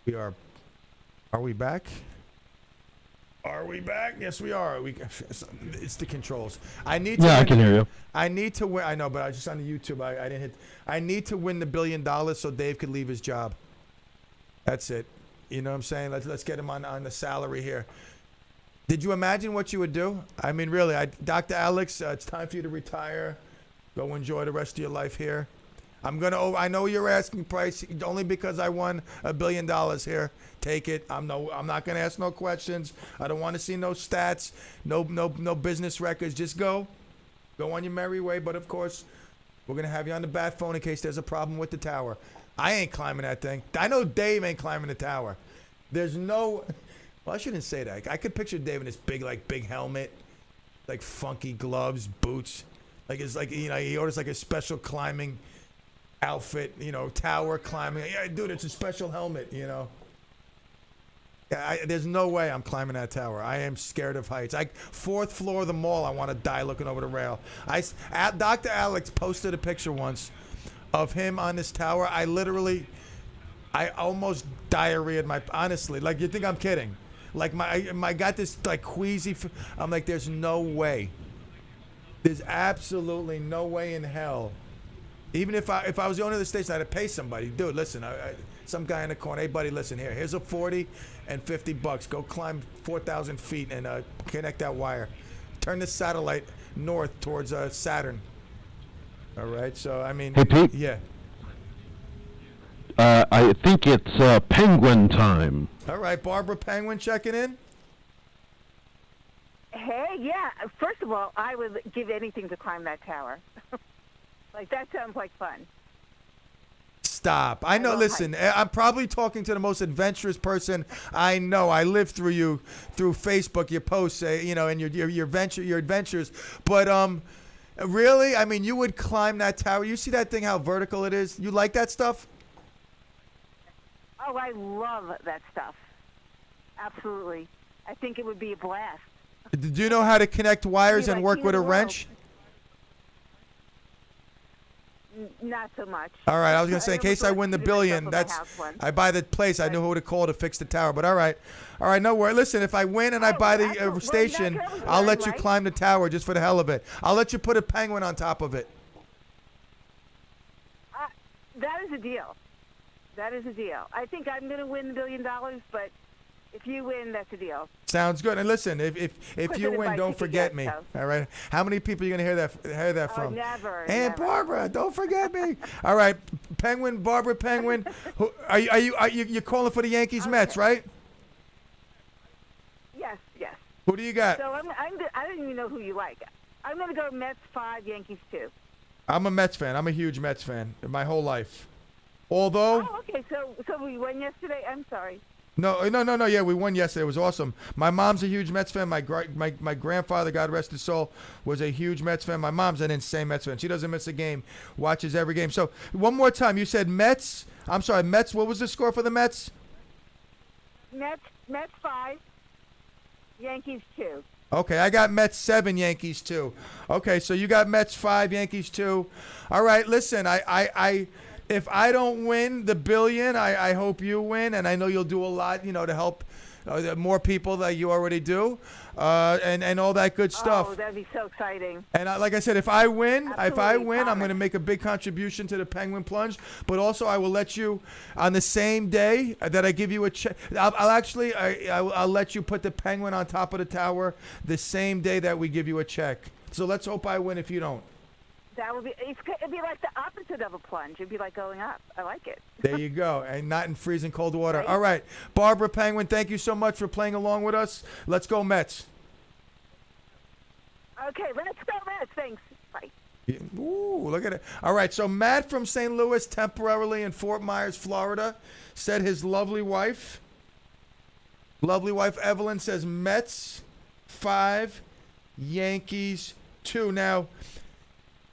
We are. Are we back? Are we back? Yes, we are. It's the controls. I need to. Yeah, I can hear you. I need to win. I know, but I was just on the YouTube. I didn't hit. I need to win the $1 billion so Dave could leave his job. That's it. You know what I'm saying? Let's get him on the salary here. Did you imagine what you would do? I mean, really, Dr. Alex, it's time for you to retire. Go enjoy the rest of your life here. I know you're asking price only because I won $1 billion here. Take it. I'm not gonna ask no questions. I don't want to see no stats, no business records. Just go on your merry way. But of course, we're gonna have you on the bat phone in case there's a problem with the tower. I ain't climbing that thing. I know Dave ain't climbing the tower. There's no. Well, I shouldn't say that. I could picture Dave in this big helmet, like funky gloves, boots. It's like he orders like a special climbing outfit, tower climbing. Yeah, dude, it's a special helmet, Yeah, there's no way I'm climbing that tower. I am scared of heights. Fourth floor of the mall, I want to die looking over the rail. Dr. Alex posted a picture once of him on this tower. I almost diarrheaed honestly, like you think I'm kidding. Like I got this like queasy, I'm like, there's no way. There's absolutely no way in hell. Even if I was the owner of the station, I'd have to pay somebody. Dude, listen, some guy in the corner, hey buddy, listen here. Here's a 40 and $50. Go climb 4,000 feet and connect that wire. Turn the satellite north towards Saturn. All right, so I mean, hey Pete. Yeah. I think it's penguin time. All right, Barbara Penguin checking in. Hey, yeah. First of all, I would give anything to climb that tower. Like, that sounds like fun. Stop. I know, listen, I'm probably talking to the most adventurous person I know. I live through you, through Facebook, your posts, and your adventures. But really, I mean, you would climb that tower. You see that thing, how vertical it is? You like that stuff? Oh, I love that stuff. Absolutely. I think it would be a blast. Do you know how to connect wires and work with a wrench? Not so much. All right, I was gonna say in case I win the $1 billion, I buy the place. I know who to call to fix the tower. But all right, no worry. Listen, if I win and I buy the station, I'll let you climb the tower just for the hell of it. I'll let you put a penguin on top of it. That is a deal. That is a deal. I think I'm going to win $1 billion, but if you win, that's a deal. Sounds good. And listen, if course, you I didn't win, buy don't tickets forget yet, me. so. All right. How many people are you gonna hear that from? Never. Aunt never. Barbara, don't forget me. All right, Penguin, Barbara Penguin. Who, are you calling for the Yankees Mets, right? Yes, yes. Who do you got? So I don't even know who you like. I'm going to go Mets 5, Yankees 2. I'm a Mets fan. I'm a huge Mets fan my whole life. Although. Oh, okay. So we won yesterday. I'm sorry. No. Yeah, we won yesterday. It was awesome. My mom's a huge Mets fan. My grandfather, God rest his soul, was a huge Mets fan. My mom's an insane Mets fan. She doesn't miss a game. Watches every game. So one more time, you said Mets. I'm sorry, Mets. What was the score for the Mets? Mets 5, Yankees 2. Okay, I got Mets 7, Yankees 2. Okay, so you got Mets 5, Yankees 2. All right, listen, I if I don't win the $1 billion, I hope you win, and I know you'll do a lot, to help more people that you already do, and all that good stuff. Oh, that'd be so exciting. And like I said, if I win, Absolutely, I'm going to make a big contribution to the Penguin Plunge. But also, I will let you on the same day that I give you a check. I'll let you put the Penguin on top of the tower the same day that we give you a check. So let's hope I win if you don't. That would be. It'd be like the opposite of a plunge. It'd be like going up. I like it. There you go, and not in freezing cold water. Right. All right, Barbara Penguin, thank you so much for playing along with us. Let's go Mets. Okay, let's go Mets. Thanks. Bye. Yeah. Ooh, look at it. All right, so Matt from St. Louis, temporarily in Fort Myers, Florida, said his lovely wife Evelyn, says Mets 5, Yankees 2. Now,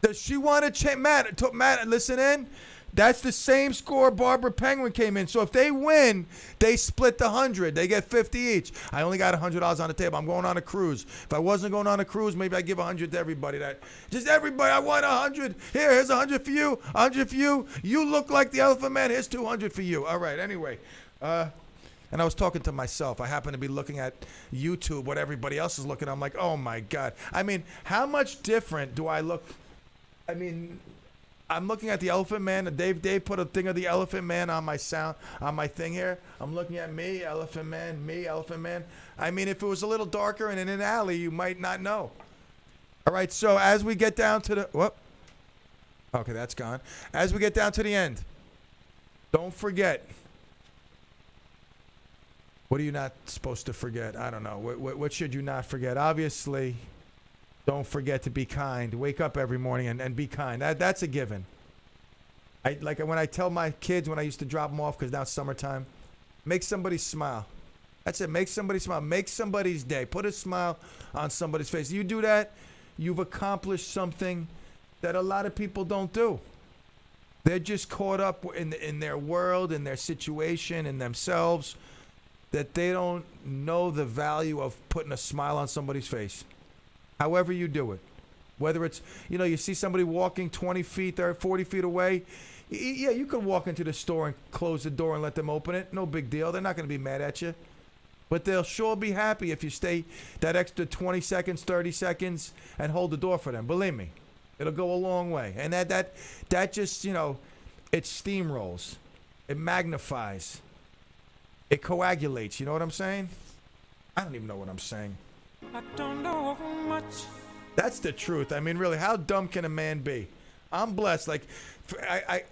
does she want to change? Matt, listen in. That's the same score Barbara Penguin came in. So if they win, they split the 100. They get 50 each. I only got $100 on the table. I'm going on a cruise. If I wasn't going on a cruise, maybe I'd give 100 to everybody. Everybody. I want 100. Here's 100 for you. 100 for you. You look like the Elephant Man. Here's 200 for you. All right. Anyway, and I was talking to myself. I happen to be looking at YouTube, what everybody else is looking at. I'm like, oh my God. I mean, how much different do I look? I mean, I'm looking at the Elephant Man. Dave put a thing of the Elephant Man on my thing here. I'm looking at me, Elephant Man. I mean, if it was a little darker and in an alley, you might not know. All right, so as we get down to the okay, that's gone. As we get down to the end, don't forget. What are you not supposed to forget? I don't know. What should you not forget? Obviously, don't forget to be kind. Wake up every morning and be kind. That's a given. Like when I tell my kids when I used to drop them off, because now it's summertime, make somebody smile. That's it. Make somebody smile. Make somebody's day. Put a smile on somebody's face. You do that, you've accomplished something that a lot of people don't do. They're just caught up in their world, in their situation, in themselves, that they don't know the value of putting a smile on somebody's face. However you do it, whether it's, you see somebody walking 20 feet or 40 feet away, yeah, you could walk into the store and close the door and let them open it. No big deal. They're not going to be mad at you. But they'll sure be happy if you stay that extra 20 seconds, 30 seconds and hold the door for them. Believe me, it'll go a long way. And that just, it steamrolls. It magnifies. It coagulates. You know what I'm saying? I don't even know what I'm saying. I don't know much. That's the truth. I mean, really, how dumb can a man be? I'm blessed. Like, I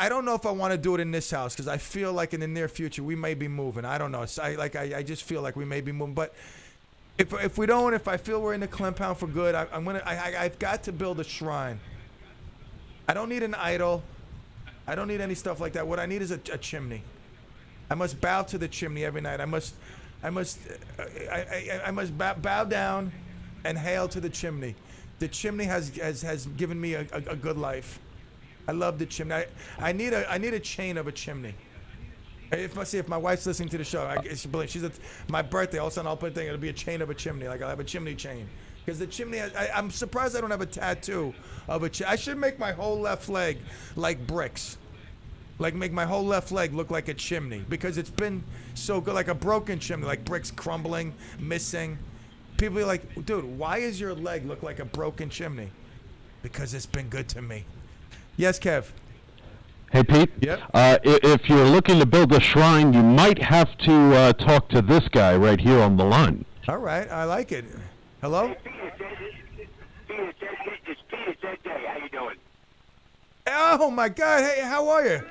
don't know if I want to do it in this house because I feel like in the near future we may be moving. I don't know. I just feel like we may be moving. But if we don't, if I feel we're in the Clem Pound for good, I've got to build a shrine. I don't need an idol. I don't need any stuff like that. What I need is a chimney. I must bow to the chimney every night. I must bow down and hail to the chimney. The chimney has given me a good life. I love the chimney. I need a chain of a chimney. If my wife's listening to the show, she's at my birthday. All of a sudden I'll put a thing. It'll be a chain of a chimney. Like I'll have a chimney chain. Because the chimney, I'm surprised I don't have a tattoo of a chimney. I should make my whole left leg like bricks. Like make my whole left leg look like a chimney because it's been so good, like a broken chimney, like bricks crumbling, missing. People are like, dude, why is your leg look like a broken chimney? Because it's been good to me. Yes, Kev. Hey, Pete. Yep. If you're looking to build a shrine, you might have to talk to this guy right here on the line. All right, I like it. Hello? It's Peter that day. How you doing? Oh, my God. Hey, how are you?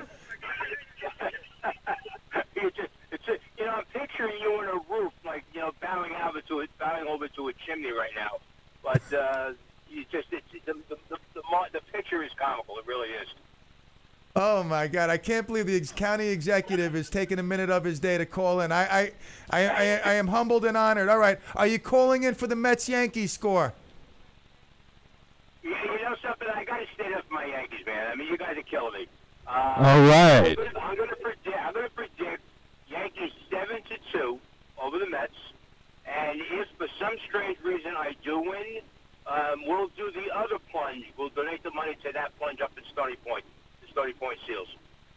I'm picturing you on a roof, like, bowing over to a chimney right now. But the picture is comical. It really is. Oh, my God. I can't believe the county executive is taking a minute of his day to call in. I am humbled and honored. All right. Are you calling in for the Mets-Yankees score? You know something? I got to stand up for my Yankees, man. I mean, you guys are killing me. All right. I'm going to predict Yankees 7-2 over the Mets. And if for some strange reason I do win, we'll do the other plunge. We'll donate the money to that plunge up at Stony Point, the Stony Point Seals.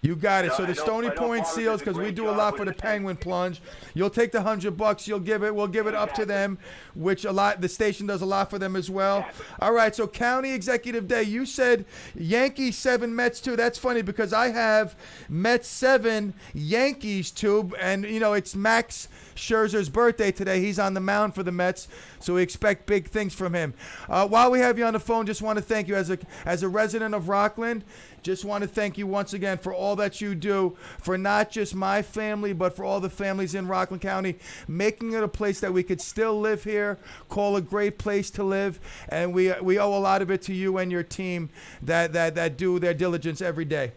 You got it. So I the know- Stony I know Point Forrest Seals, does a because we great do a job lot with for the it. Penguin Plunge. You'll take the $100. We'll give it up to them, which the station does a lot for them as well. All right. So County Executive Day. You said Yankees 7, Mets 2. That's funny because I have Mets 7, Yankees 2, and it's Max Scherzer's birthday today. He's on the mound for the Mets, so we expect big things from him. While we have you on the phone, just want to thank you as a resident of Rockland. Just want to thank you once again for all that you do for not just my family, but for all the families in Rockland County, making it a place that we could still live here, call a great place to live, and we owe a lot of it to you and your team that do their diligence every day.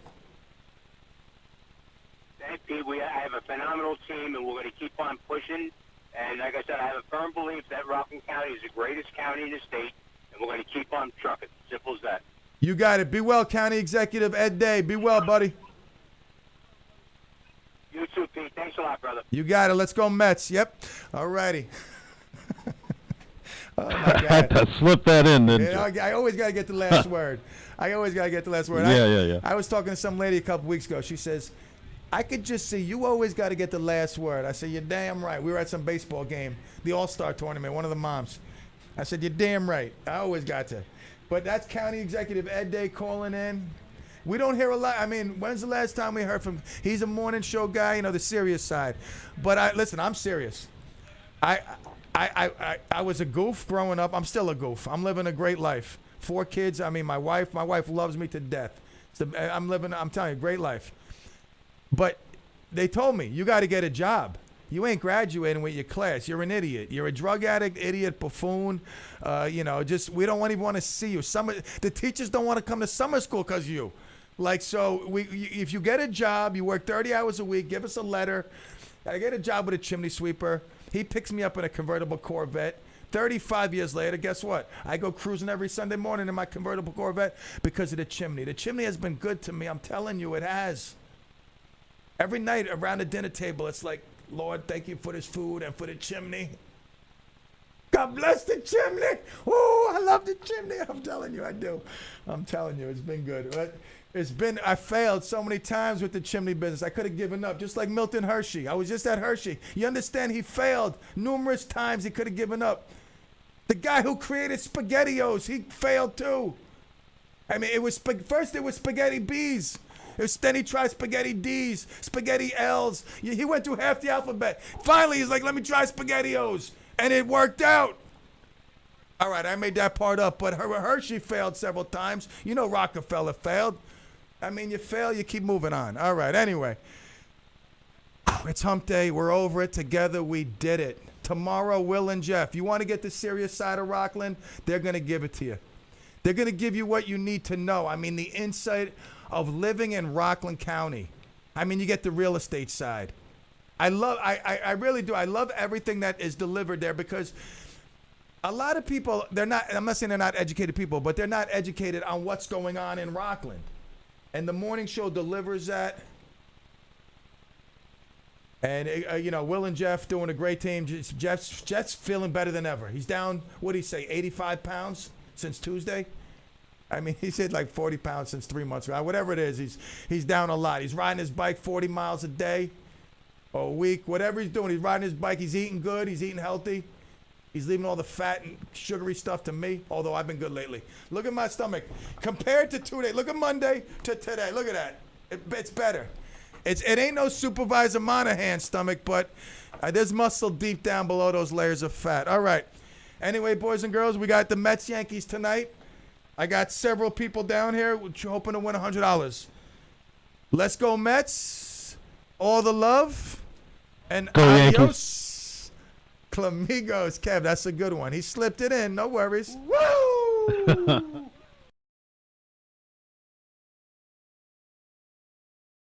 Thank you. I have a phenomenal team, and we're going to keep on pushing. And like I said, I have a firm belief that Rockland County is the greatest county in the state, and we're going to keep on trucking. Simple as that. You got it. Be well, County Executive Ed Day. Be well, buddy. You too, Pete. Thanks a lot, brother. You got it. Let's go Mets. Yep. All righty. Oh, my I God. had to slip that in, didn't you? I always got to get the last word. I was talking to some lady a couple weeks ago. She says, I could just see you always got to get the last word. I said, you're damn right. We were at some baseball game, the All-Star tournament, one of the moms. I said, you're damn right. I always got to. But that's County Executive Ed Day calling in. We don't hear a lot. I mean, when's the last time we heard from? He's a morning show guy, the serious side. But listen, I'm serious. I was a goof growing up. I'm still a goof. I'm living a great life. 4 kids. I mean, my wife loves me to death. I'm telling you, great life. But they told me, you got to get a job. You ain't graduating with your class. You're an idiot. You're a drug addict, idiot, buffoon. We don't even want to see you. The teachers don't want to come to summer school because of you. If you get a job, you work 30 hours a week, give us a letter. I get a job with a chimney sweeper. He picks me up in a convertible Corvette. 35 years later, guess what? I go cruising every Sunday morning in my convertible Corvette because of the chimney. The chimney has been good to me. I'm telling you, it has. Every night around the dinner table, it's like, Lord, thank you for this food and for the chimney. God bless the chimney. Oh, I love the chimney. I'm telling you, I do. I'm telling you, it's been good. But I failed so many times with the chimney business. I could have given up, just like Milton Hershey. I was just at Hershey. You understand? He failed numerous times. He could have given up. The guy who created SpaghettiOs, he failed too. I mean, first it was Spaghetti B's. Then he tried Spaghetti D's, Spaghetti L's. He went through half the alphabet. Finally, he's like, let me try SpaghettiOs. And it worked out. All right, I made that part up. But Hershey failed several times. Rockefeller failed. I mean, you fail, you keep moving on. All right, anyway. It's hump day. We're over it together. We did it. Tomorrow, Will and Jeff. You want to get the serious side of Rockland? They're going to give it to you. They're going to give you what you need to know. I mean, the insight of living in Rockland County. I mean, you get the real estate side. I really do. I love everything that is delivered there because a lot of people, I'm not saying they're not educated people, but they're not educated on what's going on in Rockland. And the morning show delivers that. And, Will and Jeff doing a great team. Jeff's feeling better than ever. He's down, what did he say, 85 pounds since Tuesday? I mean, he's hit like 40 pounds since 3 months ago. Whatever it is, he's down a lot. He's riding his bike 40 miles a day or a week. Whatever he's doing, he's riding his bike. He's eating good. He's eating healthy. He's leaving all the fat and sugary stuff to me, although I've been good lately. Look at my stomach. Compared to 2 days, look at Monday to today. Look at that. It's better. It ain't no Supervisor Monahan stomach, but there's muscle deep down below those layers of fat. All right. Anyway, boys and girls, we got the Mets-Yankees tonight. I got several people down here hoping to win $100. Let's go Mets. All the love. And Go adios. Yankees. Clemigos. Kev, that's a good one. He slipped it in. No worries. Woo!